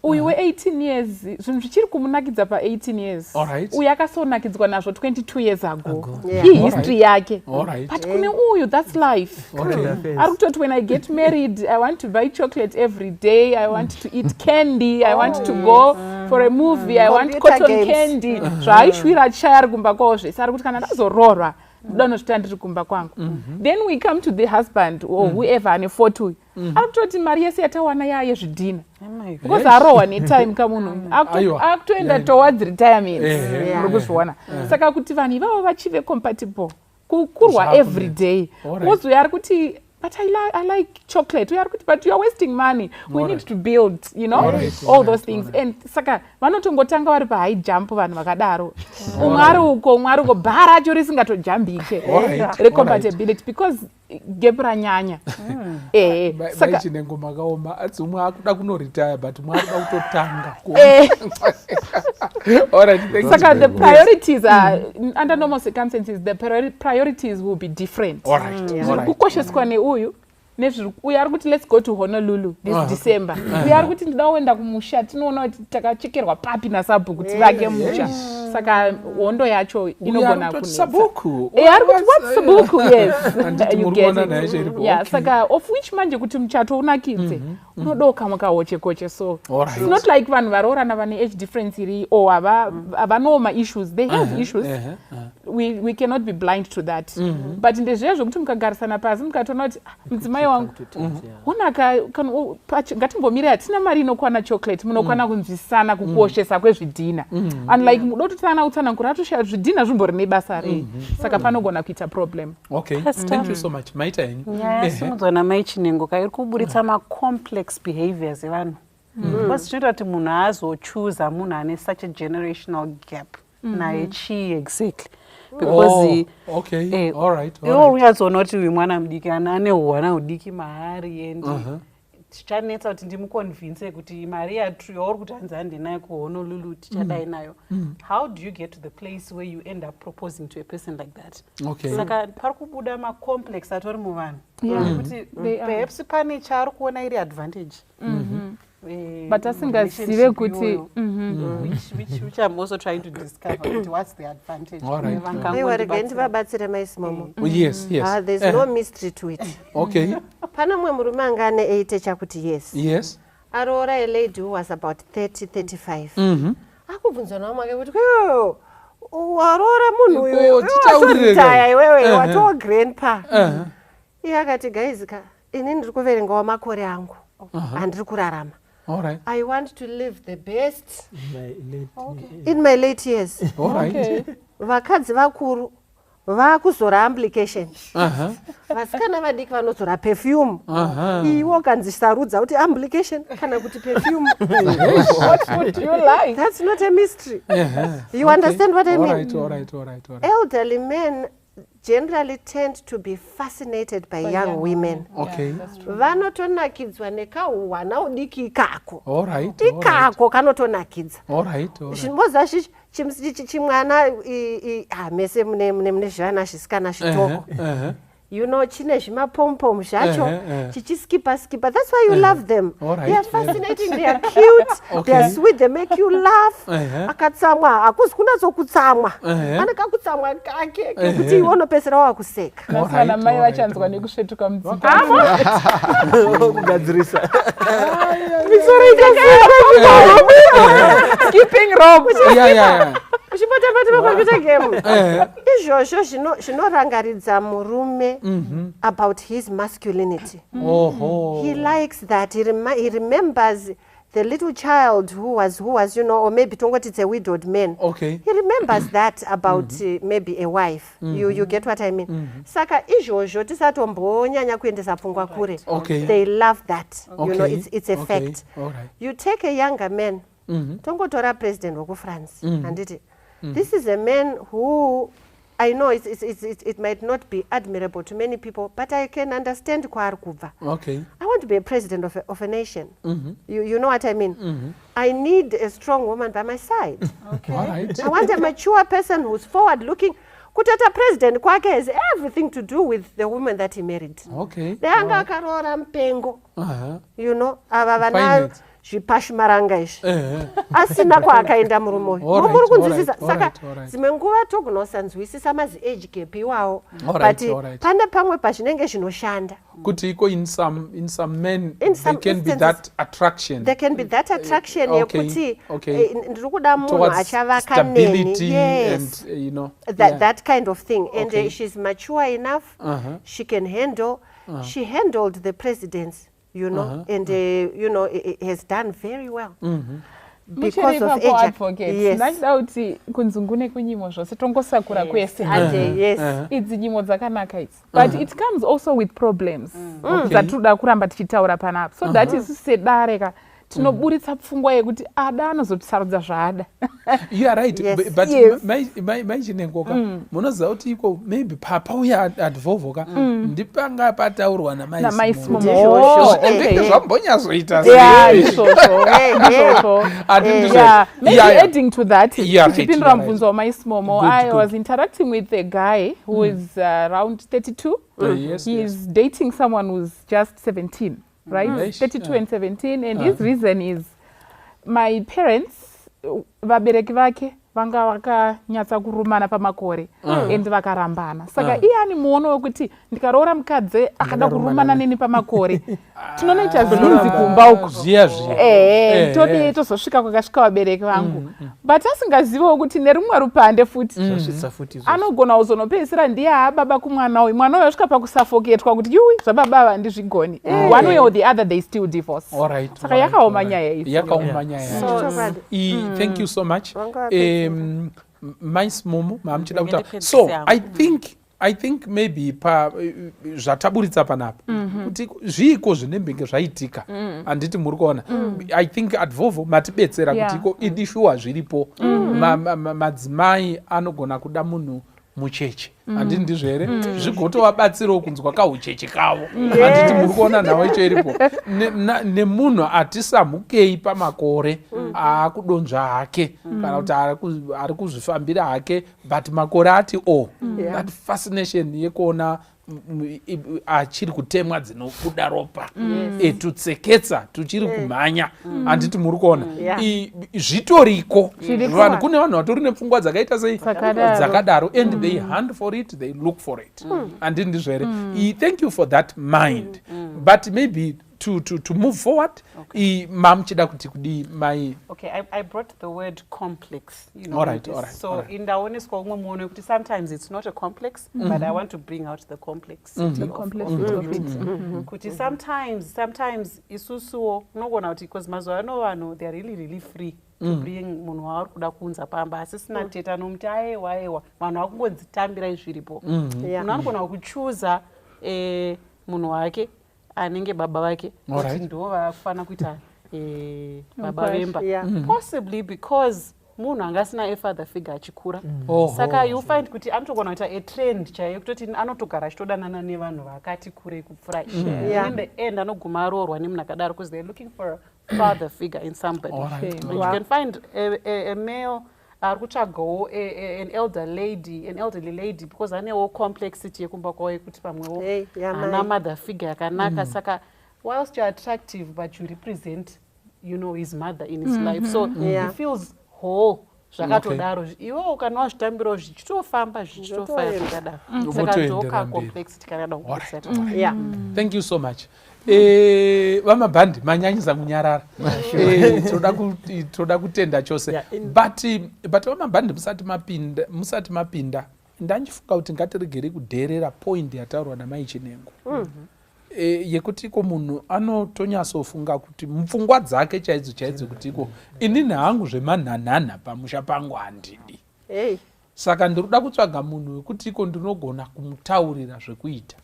Uyu we18 years zvinhu zvichiri kumunakidza pa18 years. Uyu akasonakidzwa nazvo 22 years ago. History yake. But kune uyu, that's life. Ari kutoti when I get married, I want to buy chocolate every day, I want to eat candy, I want to go for a movie, I want cotton candy. Zvaishwira achishaya ari kumba kwawo zvese. Ari kuti kana ndazoroorwa ndanozvita ndiri kumba kwangu. Then we come to the husband or whoever ane 40. Ari kutoti mari yese yatawana yezvidhina. because arohwa netime kamunhu akutoenda towards retirement muri kuzviona saka kuti vanhu ivavo vachive compatible kurwa every day wozoya ari kuti but I like chocolate. We are good, but you are wasting money. We need to build, you know, all those things. And saka vanotongotanga vari pa high jump vanhu vakadaro. Umwari uko bhara chori singatojambike. Recompatibility because gap ranyanya. Saka chinengoma kaoma ati umwe akuda kuno retire but umwe akuda kutotanga. Saka the priorities are under normal circumstances the priorities will be different. Kukosheswa kwane uyu uyu ari kuti let's go to Honolulu this December. Uyu ari kuti ndida kuenda kumusha tinoona kuti takachekerwa papi naSabhuku kuti vake musha. Saka hondo yacho inogona kunetsa. Sabhuku. Ari kuti what's Sabhuku? Yes. You get it. Yeah, saka of which manje kuti muchato unakidze. Unodoka mukahoche so. It's not like vanhu varorana vane age difference iri or avano issues. They have issues. We cannot be blind to that. But ndezvezvo kuti mukagarisana pasi mukatona kuti mudzimai wangu unaka ngatimbomire hatina mari inokwana chocolate munokwana kunzwisana kukoshesa kwezvidhina unlike mudototana utsanangura atoshaya zvidhina zvimbori nebasa rei saka panogona kuita problem. Okay, thank you so much. Maita henyu simudzwa namai Chinengo kairi kuburitsa macomplex behaviors evanhu because zvinoita kuti munhu azochuza munhu ane such a generational gap naye chii exactly because iwo unyazoona kuti uyu mwana mudiki ane hwana hudiki mahari and tichanetsa kuti ndimuconvince kuti mari yauri kuti hanzi handinayo kuHonolulu tichadai nayo. How do you get to the place where you end up proposing to a person like that? Saka pari kubuda macomplex atori muvanhu kuti perhaps pane chaari kuona iri advantage but asingazive kuti which I'm also trying to discover what's the advantage. Ndivabatsire maisimomo. Yes. There's no mystery to it. Okay. Pana mumwe murume anga ane 8 chakuti yes. Aroora a lady who was about 30-35. Akubvunzwa namwake kuti waroora munhu uyu wasoritaya iwewe watoo grandpa. Iye akati guys ini ndiri kuverengawo makore angu handiri kurarama. I want to live the best in my late years. Vakadzi vakuru vakuzora application. Vasikana vadiki vanozora perfume. Iwo kanzisarudza kuti application kana kuti perfume. What would you like? That's not a mystery. You understand what I mean? All right. Elderly men generally tend to be fascinated by young women. Vanotonakidzwa nekahuhwana udiki ikako. Ikako kanotonakidza. Zvimboza chimwana mese mune zvana zvisikana zvitoko. You know, chine zvimapom-pom zvacho chichiskipa. That's why you love them. They are fascinating, they are cute, they are sweet, they make you laugh. Akatsamwa hakuzi kunatsokutsamwa. Anakakutsamwa kake kuti iwe unopedzera wakuseka. Nasana mai vachanzwa nekusvetuka mudzimba. Kugadzirisa. Skipping rope. Uchipota pakuita game. Izvozvo zvinorangaridza murume about his masculinity. He likes that. He remembers the little child who was you know, or maybe tongoti it's a widowed man. He remembers that about maybe a wife. You get what I mean? Saka izvozvo tisatombonyanya kuendesa pfungwa kure. They love that. You know, it's a fact. You take a younger man. Tongotora president woku France. Anditi. This is a man who I know it might not be admirable to many people, but I can understand kwaari kubva. I want to be a president of a nation. You know what I mean? I need a strong woman by my side. I want a mature person who's forward looking. Kutata president kwake has everything to do with the woman that he married. Deanga akaroora mupengo. You know, ava vana zvipashumaranga izvi asina kwaakaenda murume uyu muri kunzwisisa. Saka dzimwe nguva togonosanzwisisa mazi age gap iwawo, but pane pamwe pazvinenge zvinoshanda kuti iko in some men there can be that attraction. Yekuti ndiri kuda munhu achavaka neni. You know, that kind of thing. And she's mature enough. She can handle. She handled the presidency you know, and you know, has done very well. Because of age. Yes. Ndachida kuti kunzungune kunyimo zvose tongosakura kwese. Yes. Idzi nyimo dzakanaka idzi. But it comes also with problems. Dzatoda kuramba tichitaura panapa. So that is sedareka tinoburitsa pfungwa yekuti ada anozotisarudza zvaada. You are right. Yes. But Yes. maichinengoka munoziva kuti iko maybe papa uya advovoka ndipanga pataurwa namaismomo. ndenge zvambonyazoita Maybe adding to that, right. tichipindura mubvunzo wamaismomo, I was interacting with a guy who is around 32. He's dating someone who's just 17, right? 32 and 17, and his reason is my parents, vabereki vake vanga vakanyatsa kurumana pamakore and vakarambana. Saka iye ane muono wekuti ndikaroora mukadzi akada kurumana neni pamakore tinonoita zvinzi kumba uku. Todi tozosvika kwakasvika vabereki vangu. But asingazivawo kuti nerimwe rupande futi anogona kuzonopedzisira ndiye baba kumwana uyu. Mwana uyu asvika pakusafoketwa kuti yui zvababa ava handizvigoni. One way or the other they still divorce. Saka yakaoma nyaya idzi. Thank you so much. Maismomo mamuchida kuta. So I think maybe zvataburitsa panapa kuti zviko zvinembenge zvaitika handiti muri kuona. I think advovo matibetsera kuti iko idishuwa zviripo. Madzimai anogona kuda munhu mucheche handiti ndizvo here zvigotovabatsirawo kunzwa kaucheche kavo handiti muri kuona nhau icho iripo nemunhu atisamukei pamakore aakudonzva hake kana kuti ari kuzvifambira hake but makore ati that fascination yekuona achiri kutemwa dzinobuda ropa tutseketsa tuchiri kumhanya handiti muri kuona zvitoriko kune vanhu vatori nepfungwa dzakaita sei dzakadaro and they hunt for it, they look for it handiti ndizvo here. Thank you for that mind. But maybe to move forward, mamuchida kuti kudi mai. Okay, I brought the word complex. You know, all right. So in ndaoneswa umwe muono kuti sometimes it's not a complex, but I want to bring out the complexity of it. Kuti sometimes isusuwo unogona kuti because mazuva ano vanhu they are really free to bring munhu waari kuda kunza pamba asisina teta nomuti aiwa vanhu vakungodzitambira zviripo. Munhu anogona kuchuza munhu wake anenge baba vake kuti ndo vafanira kuita baba vemba, possibly because munhu angasina efather figure achikura. Saka you find kuti anotogona kuita a trend chaiyo kutoti anotogara achitodanana nevanhu vakati kurei kupfura. In the end anoguma aroorwa nemunhu akadaro because they're looking for a father figure in somebody. And you can find a male ari kutsvagawo an elderly lady because anewo complexity yekumba kwawo yekuti pamwewo ana mother figure yakanaka. Saka whilst you're attractive but you represent, you know, his mother in his life, so he feels whole. Zvakatodaro iwo kana wazvitambirawo zvichitofamba zvichitofaya zvikadaro. Saka ndoka complexity kana kusetsa. Thank you so much. Vamabhandi manyanyisa kunyarara. Toda kutenda chose. But vamabhandi musati mapinda ndanjifunga kuti ngatiregere kudherera point yataurwa namai Chinengo. Yekuti ko munhu anotonyasofunga kuti mupfungwa dzake chaidzo kuti iko inini hangu zvemanhanhana pamusha pangu handidi. Saka ndiroda kutsvaga munhu wekuti iko ndinogona kumutaurira zvekuita.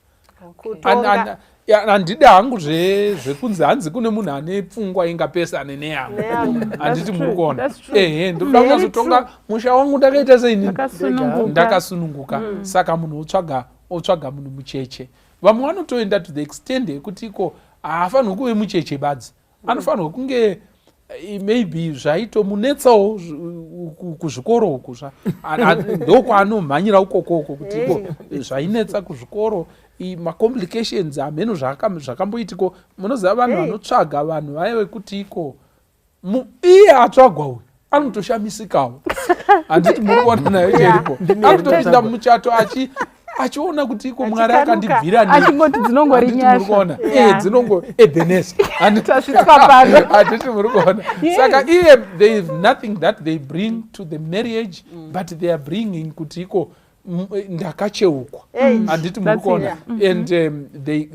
Handidi hangu zvekunzi hanzi kune munhu ane pfungwa ingapesane neyangu handiti muri kuona. Ndinoda kunyazotonga musha wangu ndakaita seini ndakasununguka. Saka munhu otsvaga munhu mucheche. Vamwe vanotoenda to the extent yekuti iko haafanirwi kuve mucheche badzi, anofanirwa kunge maybe zvaitomunetsawo kuzvikoro uku ndokwanomhanyira ukokoko kuti iko zvainetsa kuzvikoro macomplications amheno zvakamboitiko. Munoziva vanhu vanotsvaga vanhu vaive kuti iko iye atsvagwa uyu anotoshamisikawo handiti muri kuona nayo cheripo. Anotopinda muchato achiona kuti iko Mwari akandibvira achingoti dzinongori nyasha dzinongo Ebenezer handiti muri kuona. Saka iye there is nothing that they bring to the marriage, but they are bringing kuti iko ndakacheukwa handiti muri kuona and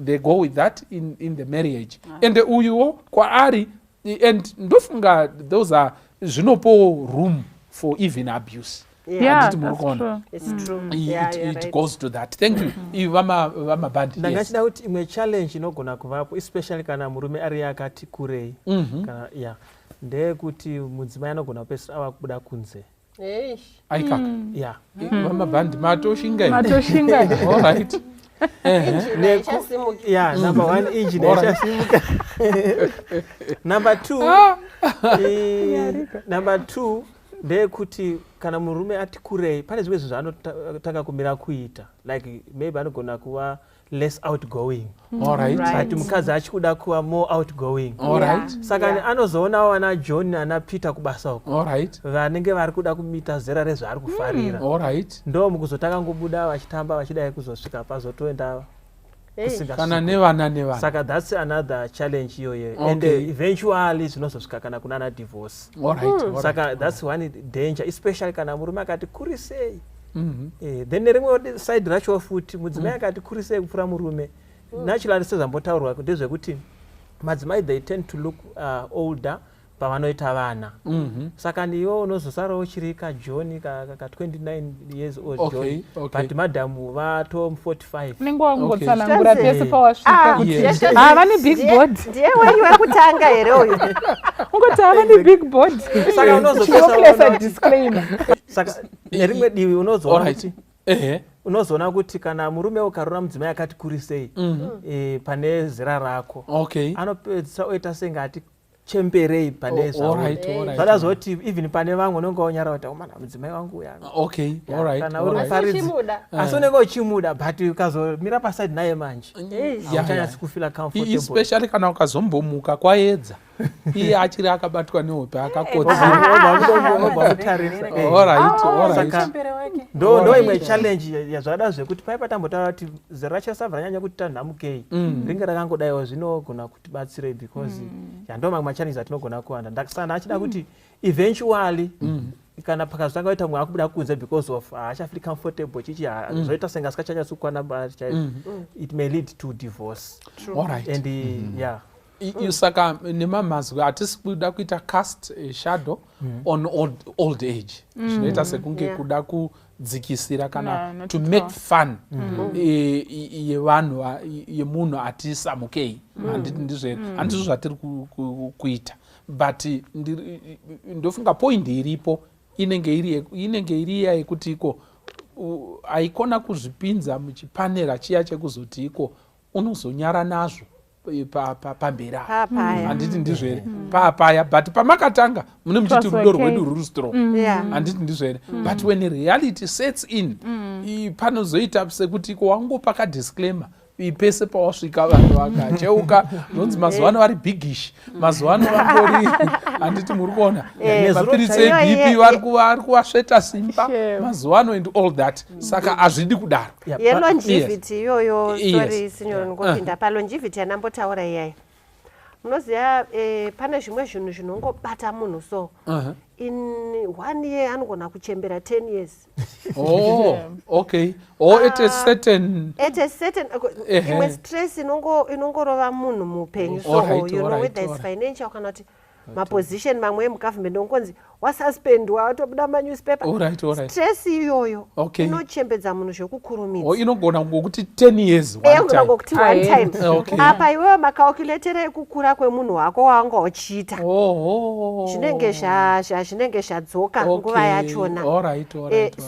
they go with that in the marriage and uyuwo kwaari and ndofunga those are zvinopo room for even abuse. Yeah, that's true. It's true. It right. goes to that. Thank you. Vamabandi. Ndangachida kuti imwe challenge inogona kuvapo especially kana murume ari akati kurei kana ndeyekuti mudzimai anogona kupedzisira ava kubuda kunze. Aikaka. Yeah. Vamabandi matoshinga. All right. Yeah, number 1 engine ichasimuka. Number 2 ndeyekuti kana murume ati kurei pane zvimwe zvinhu zvaanotanga kumira kuita like maybe anogona kuva less outgoing. But mukadzi achikuda kuva more outgoing. Saka anozoonawo vana John nana Peter kubasa uko vanenge vari kuda kumita zera rezvaari kufarira. Ndo mukuzotanga ngobuda vachitamba vachidai kuzosvika pazotoenda kana nevana. Saka that's another challenge iyoyo and eventually zvinozosvika kana kunana divorce. Saka that's one danger especially kana murume akati kurisei. Then nerimwe side racho futi mudzimai akati kurisei kupfuura murume naturally sezvambotaurwa ndezvekuti madzimai they tend to look older pavanoita vana. Saka ndiwo unozosarawo chiri kaJohn ka 29 years old John but madam vato 45 unenge wangotsanangura pese pawasvika vane big board. Ndiye wenyu wekutanga here uyu ungoti havane big board. Saka unozoplesa disclaimer. Saka nerimwe divi unozoona kuti kana murume ukarora mudzimai akati kurisei pane zera rako anopedzisa oita sengati chemberei pane zvada zoti even pane vamwe unenge wonyara kuti mana mudzimai wangu uya kana uri mufaridzi asi unenge uchimuda but ukazomira paside naye manje hauchanyatsi kufila comfortable especially kana ukazombomuka kwaedza iye achiri akabatwa nehope akakodza. Ndo imwe challenge yazvada zvekuti paipa tambotaura kuti zera rachasavha ranyanya kuti tanhamukei ringe rakangodaiwo zvinogona kutibatsirei because ndo mamwe machallenges atinogona kuwanda. Ndakasana achida kuti eventually kana pakazotanga kuita mwe akubuda kunze because of achafili comfortable chichi zvoita senga asikachanyatsi kukwana bari chaizvo it may lead to divorce. And saka nemamazwi hatisi kuda kuita cast shadow on old age zvinoita sekunge kuda kudzikisira kana to make fun yevanhu yemunhu ati samukei. Handizvo zvatiri kuita but ndofunga point iripo inenge iri iya yekuti iko aikona kuzvipinza muchipanera chiya chekuzoti iko unozonyara nazvo pamberi handiti ndizvo here papaya but pamakatanga mune muchiti rudo rwedu ruri strong handiti ndizvo here but when reality sets in panozoita sekuti wangopa kadisclaimer pese pawasvika vanhu vakacheuka zvonzi mazuva ano vari bigish mazuva ano vangori handiti muri kuona mapiritsi ebp vari kuvasveta simba mazuva ano and all that saka hazvidi kudaro. Yelongivity iyoyo sorry signor ngopinda palongivity yanambotaura iyayi munoziva pane zvimwe zvinhu zvinongobata munhu so in 1 year anogona kuchembera 10 years. At a certain imwe stress inongorova munhu muupenyu so you know whether it's financial kana kuti maposition mamwe emugovernment ongonzi wasuspendwa watobuda manewspaper. Stress iyoyo inochembedza munhu zvokukurumidza. Inogona ngokuti 10 years inogona ngokuti one time. Apa iwewe makalkuletera ekukura kwemunhu wako waanga uchiita zvinenge zvadzoka nguva yachona.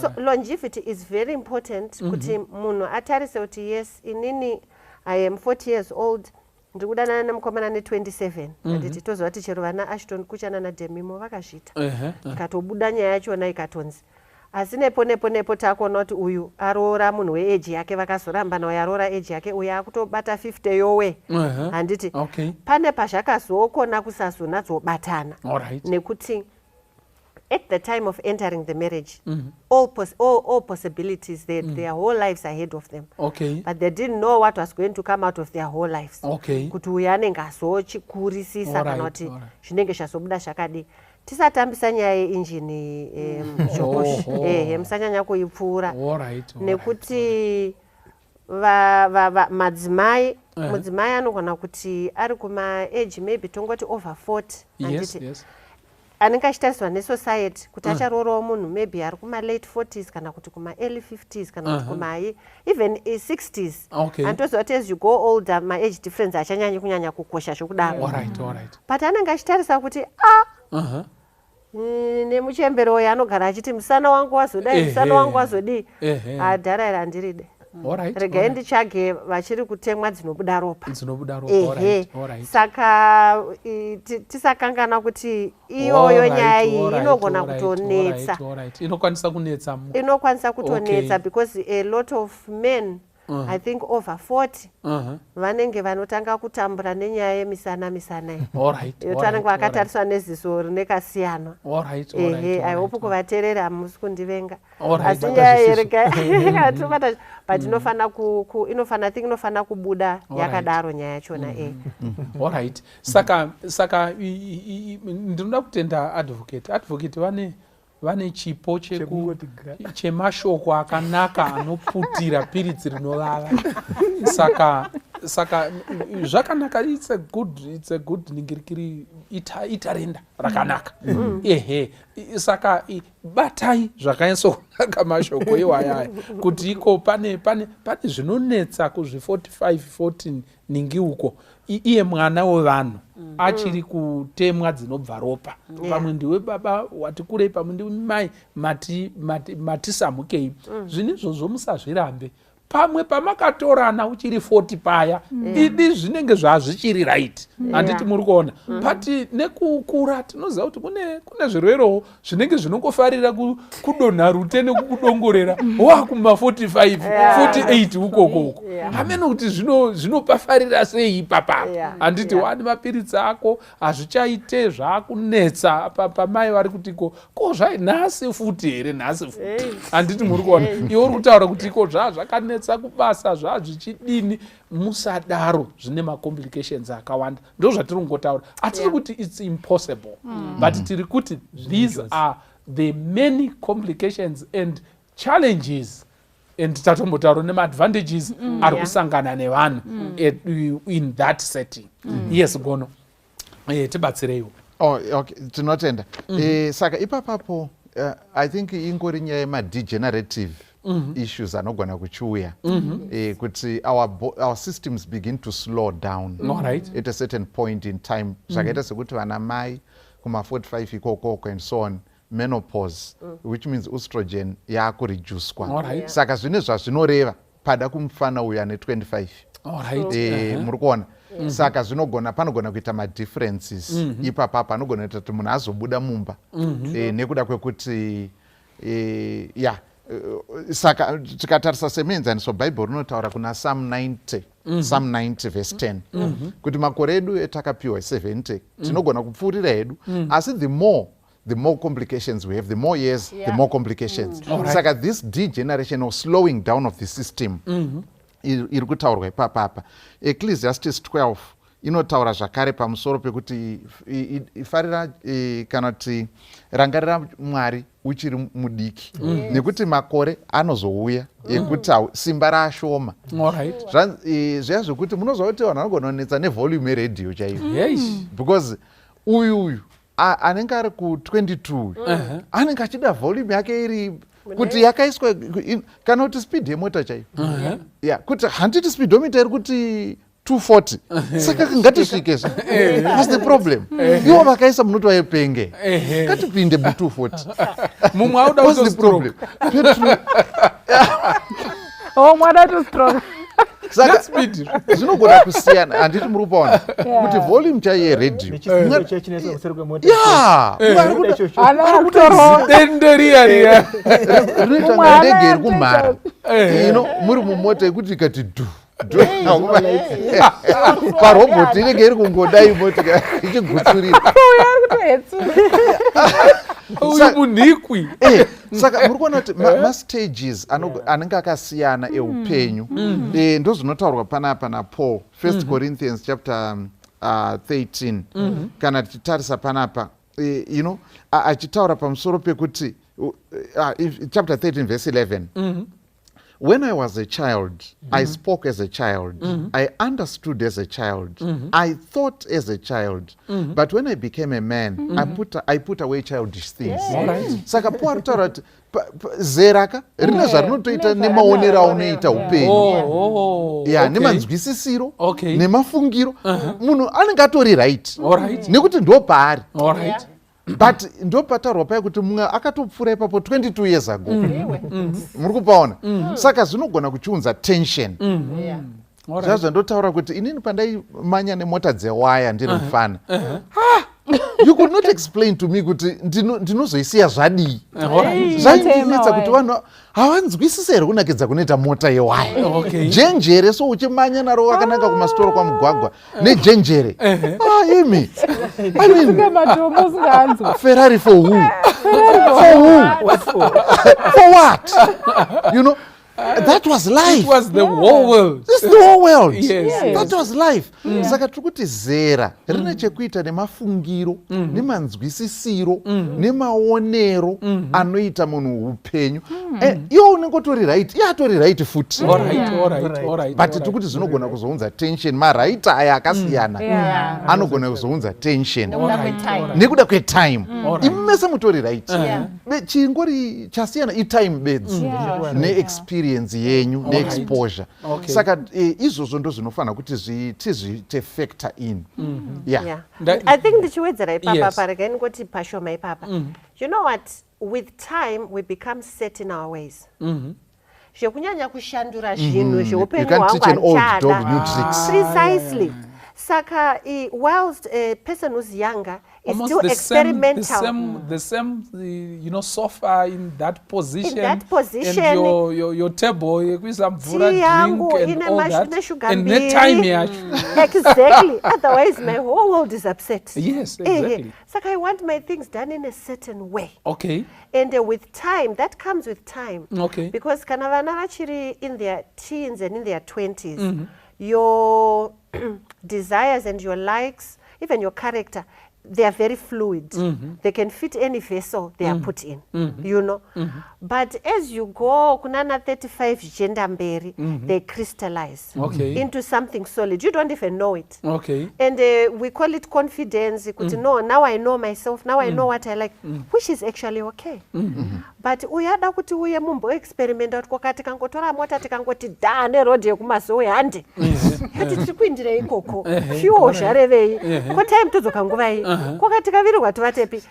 So longevity is very important kuti munhu atarise kuti yes inini I am 40 years old ndikudanana nemukomana ne27 handiti toziva kuti chero vana Ashton kuchana naDemimo vakazvita ikatobuda nyaya yachona ikatonzi asi nepo takuona kuti uyu aroora munhu weeji yake vakazoramba naye aroora eji yake uyu akutobata 50 yowe handiti pane pazvakazokona kusazonatsobatana nekuti at the time of entering the marriage all possibilities their whole lives ahead of them but they didn't know what was going to come out of their whole lives kuti uyu anenge azochikurisisa kana kuti zvinenge zvazobuda zvakadi tisatambisa nyaya yeinjini shokoshi musanyanya kuipfuura nekuti madzimai mudzimai anogona kuti ari kumaage maybe tongoti over 40 anenge achitariswa nesociety kuti acharorawo munhu maybe ari kuma-late 40s kana kuti kuma-early 50s kana kuti kuma even 60s antoziva kuti as you go older ma-age difference achanyanyi kunyanya kukosha zvokudaro but anenge achitarisa kuti nemuchembero uyo anogara achiti musana wangu wazodai musana wangu wazodii dhara iri handiride regai nditsvage vachiri kutemwa dzinobuda ropa saka tisakangana kuti iyoyo nyaya iyi inogona kutonetsa inokwanisa kutonetsa because a lot of men I think over 40 vanenge vanotanga kutambura nenyaya yemisana iyi yotanenge vakatariswa neziso rinekasiyana I hope kuvateerera hamusi kundivenga asi nyaya yeregatobata but inofana kubuda yakadaro nyaya yachona alright saka ndinoda kutenda advocate vane chipo chemashoko akanaka anoputira piritsi rinovava saka zvakanaka it's a good ningirikiri itarenda rakanaka saka batai zvakanyatsokunaka mashoko iwayaya kuti iko pane zvinonetsa kuzvi45 14 ningi uko iye mwana wevanhu achiri kutemwa dzinobva ropa pamwe ndiwe baba wati kurei pamwe ndiwe mai matisamukei zvinizvozvo musazvirambe pamwe pamakatorana uchiri 40 paya idi zvinenge zvazvichiri right handiti muri kuona but nekukura tinoziva kuti kune zvirwerewo zvinenge zvinongofarira kudonha rute nekukudongorera wakuma 45 48 ukoko hamene kuti zvinopafarira sei ipapa handiti wani mapiritsi ako hazvichaite zvakunetsa pamai vari kutiko ko nhasi futi here nhasi futi handiti muri kuona iwe uri kutaura kuti iko zvakanetsa kubasa zvazvichidini musadaro zvine macomplications akawanda ndo zvatiri kungotaura hatiri kuti it's impossible but tiri kuti these are the many complications and challenges and tatombotaura nemaadvantages ari kusangana nevanhu in that setting yes Gono tibatsireiwo tinotenda saka ipapapo I think ingori nyaya yemadegenerative issues anogona kuchiuya kuti our systems begin to slow down at a certain point in time zvakaita sekuti vana mai kuma-45 ikokoko and so on menopause which means estrogen yakureducwa saka zvine zvazvinoreva pada kumufana uya ne25 muri kuona saka panogona kuita madifferences ipapapa anogona kuita kuti munhu azobuda mumba nekuda kwekuti saka tikatarisa semuenzaniso bhaibheri rinotaura kuna Psalm 90 verse 10 kuti makore edu etakapiwa 70 tinogona kupfuurira hedu asi the more complications we have, the more years the more complications saka this degeneration or slowing down of the system iri kutaurwa ipapapa. Ecclesiastes 12 inotaura zvakare pamusoro pekuti ifarira kana kuti rangarira Mwari uchiri mudiki nekuti makore anozouya ekuti simba rashoma zviya zvokuti munozwa kuti vanhu vanogona kunetsa nevolume yeredhiyo chaiyo because uyu anenge ari ku22 anenge achida volume yake iri kuti yakaiswa kana kuti speed yemota chaiyo kuti handiti speedometer iri kuti 240 saka ngatisvike what's the problem iwo vakaisa munoti waipenge ngatipinde mu240 mumwe auda what's the problem mwana to strong saka zvinogona kusiyana handiti muri kupaona kuti volume chaiyo yeredhiyo rinoita ndege iri kumhara muri mumota yekuti ikati dhu parobhoti inenge iri kungodai motika ichigutsurira munhikwi saka muri kuona kuti mastages anenge akasiyana eupenyu ndo zvinotaurwa panapa naPaul 1 Corinthians chapter 13 kana tichitarisa panapa you know, achitaura pamusoro pekuti chapter 13 verse 11. When I was a child, I spoke as a child. I understood as a child. I thought as a child. But when I became a man, I put away childish things. Saka poa ritaura kuti zeraka rine zvarinotoita nemaonero aunoita upenyu. Yeah, nemanzwisisiro, nemafungiro. Munhu anenge atori right. Nekuti ndo paari. But ndo patarwa paya kuti mumwe akatopfura ipapo 22 years ago. Muri kupaona? Saka zvinogona kuchiunza tension. Zvazvo ndotaura kuti inini pandaimanya nemota dzewaya ndiri mufana. You could not explain to me kuti ndinozoisiya zvadii. Zvaindinetsa kuti vanhu havanzwisisi here kunakidza kunoita mota yewaya. Jenjere so uchimanya naro wakananga kumasitoro kwamugwagwa nejenjere. Imi. I mean, Ferrari for who? For who? For what? You know? That was life. It was the whole world. It's the whole world. Yes. That was life. Saka tikuti zera rine chekuita nemafungiro, nemanzwisisiro, nemaonero anoita munhu upenyu. Iwo unengotori right, yatori right futi. All right. But tikuti zvinogona kuzounza tension, right aya akasiyana. Anogona kuzounza tension. Nekuda kwetime. Imese mutori right. Chingori chasiyana itime beds. Ne-experience yenyu neexposure. Saka izvozvo ndo zvinofana kuti tizviite factor in. I think ndichiwedzera ipapa parega ingoti pashoma ipapa. You know what, with time we become set in our ways. Zvekunyanya kushandura zvinhu zveupenyu hwangu hachada. Precisely. Saka whilst a person who's younger is almost still experimental. The same, you know, sofa in that position. And your table, with some drink and all that. And that time, exactly. Otherwise, my whole world is upset. Yes, exactly. Saka I want my things done in a certain way. Okay. And with time, that comes with time. Okay. Because kana vana vachiri in their teens and in their 20s, your desires and your likes, even your character, they are very fluid. They can fit any vessel they are put in, you know. But as you go, kunana 35 gender mberi, they crystallize into something solid. You don't even know it. Okay. And we call it confidence. No, now I know myself. Now I know what I like, which is actually okay. But uyada kuti uye mumbo experiment out kwakati kangotora mota tikangoti dane road yekumazowe hande. Yati tikuindire ikoko. Chiwo zvarevei. Ko time tozoka nguva iyi. Kwakati kavirirwa tivatepi.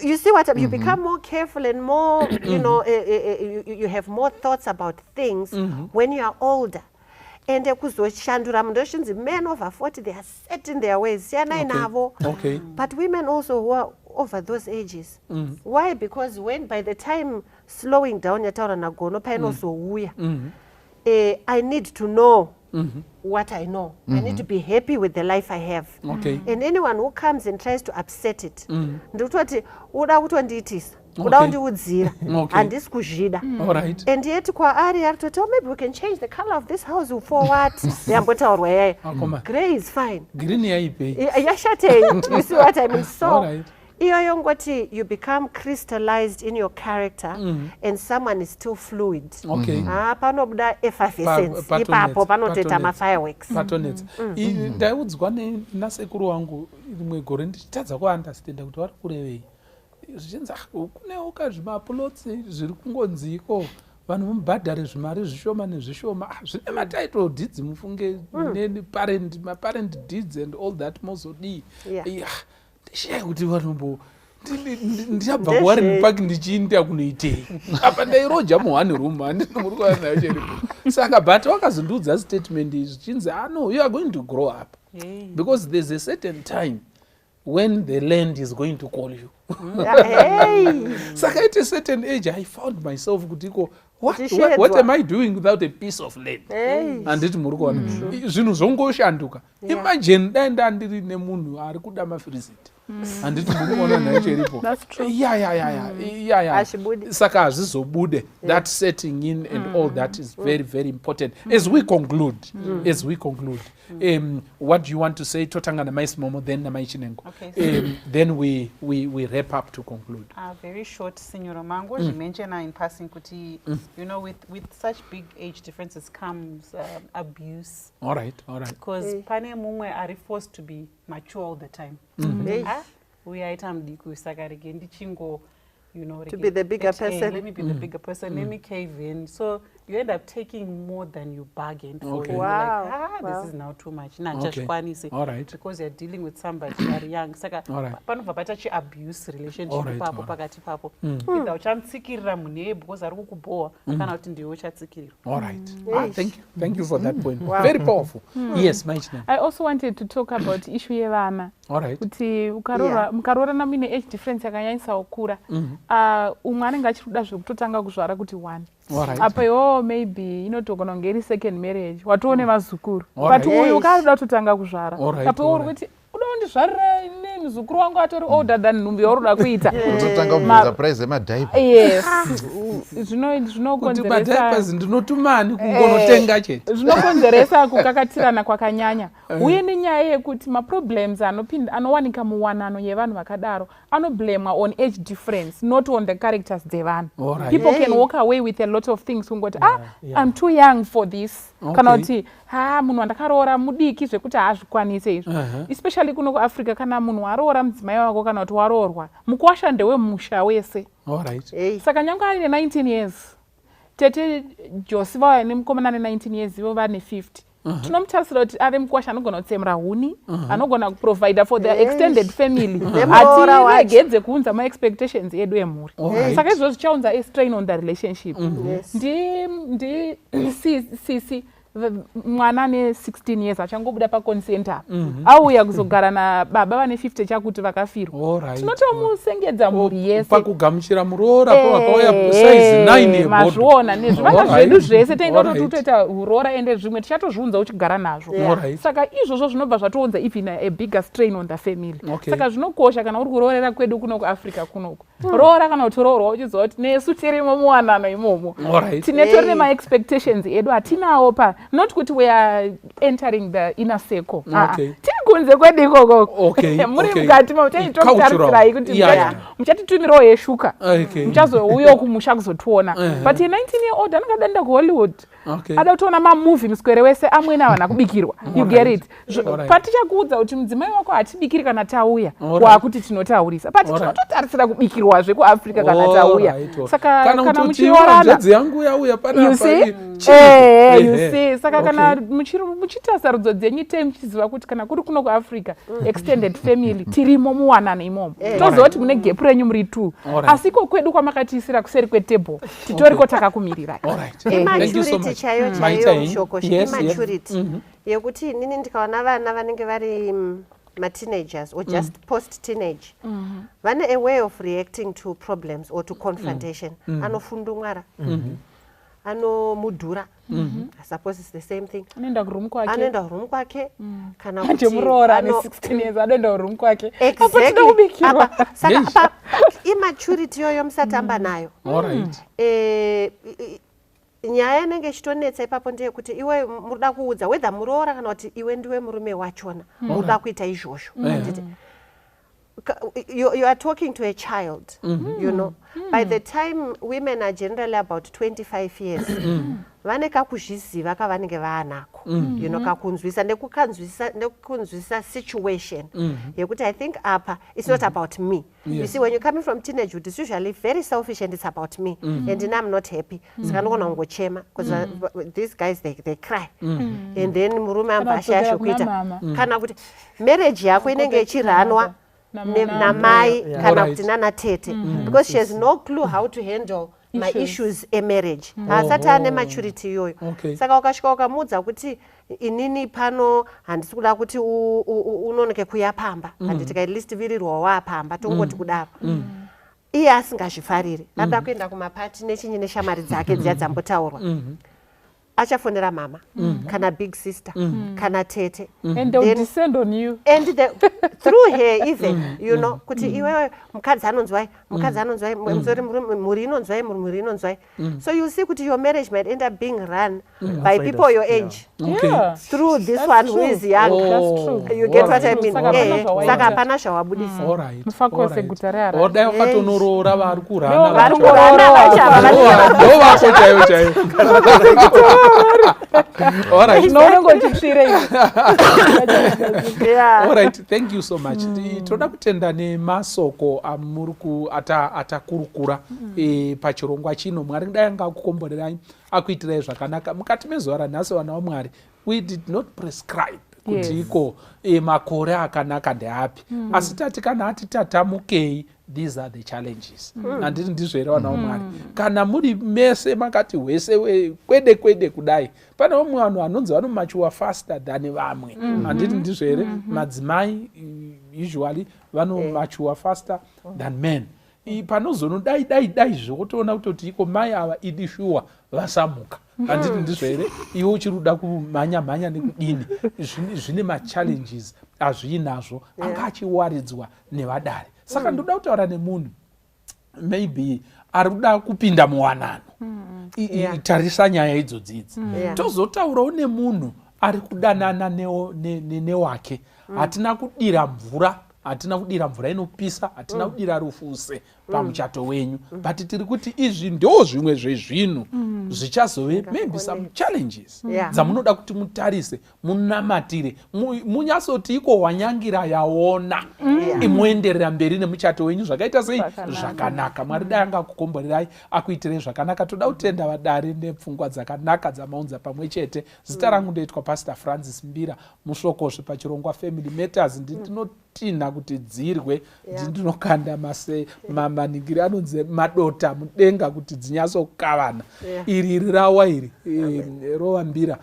You see what you become more careful and more, you know, you have more thoughts about things when you are older. And kuzoshandura mundoshinzi men over 40, they are set in their ways. Okay. But women also who are over those ages. Why? Because when by the time slowing down yataura nagono paino so uya, I need to know what I know. I need to be happy with the life I have. Okay. And anyone who comes and tries to upset it, ndikutoti uda kutonditisa. Handisi kuzvida. And yet kwaari aritoti, oh, maybe we can change the color of this house for what? Yambotaurwa yaya. Grey is fine. Green yaipe. Yashatei. You see what I mean? So iyoyo ngoti you become crystallized in your character and someone is still fluid. Okay. Panobuda effervescence. Ipapo panoteta ma fireworks. Patonets. Ndaudzwa nasekuru wangu rimwe gore ndichitadza kuunderstanda kuti vari kurevei. Zvichinzi kunewo kazvimapulotsi zviri kungonziko vanhu mubhadhare zvimari zvishoma nezvishoma zvine matitle deeds mufunge parent deeds and all that mozodii ndishaya kuti vanhu ndichabva kuwari paki ndichiinda kunoitei apa ndairoja muhani room handina muri kuva nayo cheripo saka but wakazondiudza statement izvi zvichinzi no, you are going to grow up because there's a certain time when the land is going to call you. Saka at a certain age, I found myself kutiko, what am I doing without a piece of land? And it murukwana. Zvinhu zvongoshanduka. Imagine danda ndiri nemunhu ari kuda mafiriziti. handiti ndikuona nayo chiripo. That's true. Saka hazvizobude. That setting in and all that is very, very important. As we conclude, what do you want to say? Totanga na mais momo, then na mai chinengo. Then we wrap up to conclude. Very short, Signor Mango. You mentioned in passing, kuti, you know, with such big age differences comes abuse. All right. Because pane mumwe are forced to be mature all the time. We are itamdiku sakarige ndichingo, you know, to be the bigger person. Let me be the bigger person. Let me cave in. So you end up taking more than you bargained for. Okay. Wow. This is now too much. All right. Because you're dealing with somebody very young. Saka panova batachi abuse relationship papo pakati papo. Ida uchamtsikirira muneye because ari kukuboa kana kuti ndiwe uchatsikirira. All right. Thank you for that point. Very powerful. Yes, Maichina. I also wanted to talk about issue yevana. All right. Kuti mukarorana mine age difference yakanyanyisa okura. Umwe anenge achikuda zvekutotanga kuzvara kuti 1. Apa iwo maybe inotogona kunge iri second marriage watoone mazukuru but uyu ukaruda kutotanga kuzvara apa iwo uri kuti uda kundizvarira ine muzukuru wangu atori older than nhumbi yaurikuda kuita kutotanga kubvisa price yemadhaipa. Yes. Zvinokonzeresa ndinotumani kungonotenga chete. Zvinokonzeresa kukakatirana kwakanyanya. Uye nenyaya yekuti maproblems anowanika muwanano yevanhu vakadaro anoblamwa on age difference, not on the characters dzevanhu. People can walk away with a lot of things kungoti I'm too young for this. Kana kuti munhu wandakaroora mudiki zvekuti haazvikwanise izvo. Especially kuno kuAfrica kana munhu waroora mudzimai wako kana kuti waroorwa mukuwasha ndewemusha wese. Saka nyangwe ari ne19 years tete Josi vauya nemukomana ne19 years ivo vane 50. Tinomutarisira kuti ave mukwasha anogona kutsemura huni, anogona kuprovida for the extended family. Hatiregedze kuunza ma-expectations edu emhuri. Saka izvo zvichaunza a strain on the relationship. Sisi mwana ne16 years achangobuda paconsent apa auya kuzogara nababa vane 50 chakuti vakafirwa. Tinotomusengedza mhuri yese pakugamuchira muroora pavakauya size 9 mazviona nezvivana zvedu zvese totoita uroora ende zvimwe tichatozviunza uchigara nazvo. Saka izvozvo zvinobva zvatounza even a bigger strain on the family. Saka zvinokosha kana uri kuroorera kwedu kuno kuAfrica kunoko roora kana kuti roorwa uchiziva kuti nesu tirimo muwanano imomo tinetori nema-expectations edu hatinawo pa not kuti we are entering the inner circle. Tiri kunze kwedu ikoko muri mukati mutaitotarisirayi kuti muchatitumirawo yeshuka muchazouyo kumusha kuzotiona but ye 19 year old anenge adaenda kuhollywood ada kutoona mamovie muswere wese amweni avana kubikirwa. You get it. Patichakuudza kuti mudzimai wako hatibikiri kana tauya wakuti tinotaurisa but tinototarisira kubikirwazve kuAfrica kana tauya. Saka kana muchiorana you see saka kana muchiita sarudzo dzenyu ite muchiziva kuti kana kuri kuno kuAfrica extended family tirimo muwanano imomo toziva kuti mune gap renyu muri 2 asiko kwedu kwamakatiisira kuseri kwetable titoriko takakumirirai. Immaturity chayo mushoko immaturity yekuti nini ndikaona vana vanenge vari ma-teenagers or just post-teenage vane a way of reacting to problems or to confrontation. Anofundumwara anomudhura. I suppose it's the same thing. Anoenda kurumu kwake kana kuti muroora ne16 years anoenda kurumu kwake. Saka immaturity yoyo musatamba nayo. Nyaya inenge ichitonetsa ipapo ndeyekuti iwe muruda kuudza whether muroora kana kuti iwe ndiwe murume wachona muruda kuita izvozvo. You are talking to a child, you know. By the time women are generally about 25 years, vane kakuzviziva kavanenge vaanako, you know, kakunzwisa nekukunzwisa situation. Yekuti I think apa it's not about me. You see, when you're coming from teenagehood, it's usually very selfish and it's about me. And then I'm not happy. Saka nogona kungochema because these guys they cry. And then murume ambashasha kuita kana kuti marriage yako inenge ichiranwa namai kana kuti nanatete because she has no clue how to handle my issues a marriage. Asati ane maturity iyoyo. Saka ukasvika ukamudza kuti inini pano handisi kuda kuti unoneke kuyapamba handiti at least virirwa wapamba tongoti kudaro iye asingazvifariri ada kuenda kumapati nechinyi neshamari dzake dziya dzambotaurwa achafonera mama kana big sister kana tete and they will descend on you and through her even you know kuti iwewe mukadzi anonzwai muri inonzwai so you see kuti your marriage might end up being run by people your age through this one who is young. That's true. You get what I mean? Saka hapana zvawabudisa. Mufakose guta rara. Oda wakatonorora vari kurana. Vari kurana vako chaivo. All right. All right, thank you so much. Toda kutenda nemasoko amuriku atakurukura pachirongwa chino. Mwari kudai ngakukomborerai akuitirai zvakanaka. Mukati mezuva ranhasi vana vaMwari, we did not prescribe kuti iko makore akanaka ndeapi. Asi tati kana ati tatamukei, these are the challenges. Handiti ndizvo here vana vaMwari. Kana muri mese makati hwese kwede kudai, pane vamwe vanhu vanonzi vanomachuwa faster than vamwe. Handiti ndizvo here. Madzimai usually vanomachuwa faster than men. Panozono dai zvotoona kuti iko mai ava idi shuwa vasamuka. Handiti ndizvo here. Iwe uchiruda kumhanya nekudini, zvine machallenges azviinazvo anga achiwaridzwa nevadare. Saka ndoda kutaura nemunhu maybe ari kuda kupinda muwanano, tarisa nyaya idzodzidzi. Tozotaurawo nemunhu ari kudanana newake. Hatina kudira mvura inopisa, hatina kudira rufuse pamuchato wenyu, but tiri kuti izvi ndo zvimwe zvezvinhu zvichazove maybe some challenges dzamunoda kuti mutarise, munamatire, munyasoti iko wanyangira yaona imoenderera mberi nemuchato wenyu zvakaita sei zvakanaka. Mwari dai angakukomborerai akuitirei zvakanaka. Toda kutenda vadare nepfungwa dzakanaka dzamaunza pamwe chete. Zita rangu ndoitwa Pastor Francis Mbira, musvokozve pachirongwa Family Matters. Ndinotina kuti dzirwe, ndinokanda mamaningiri anonzi madota mudenga kuti dzinyatsokavana. Iri rawa iri Rowa Mbira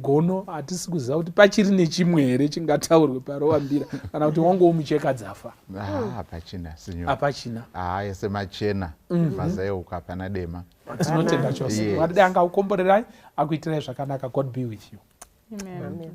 gono hatisi kuziva kuti pachiri nechimwe here chingataurwe paRowa Mbira, kana kuti wangowo mucheka dzafa. Hapachina sinyo. Hapachina. Yese machena mazaiuka hapana dema. Tinotenda chose. Mwari dai angakukomborerai akuitirai zvakanaka. God be with you. Amen.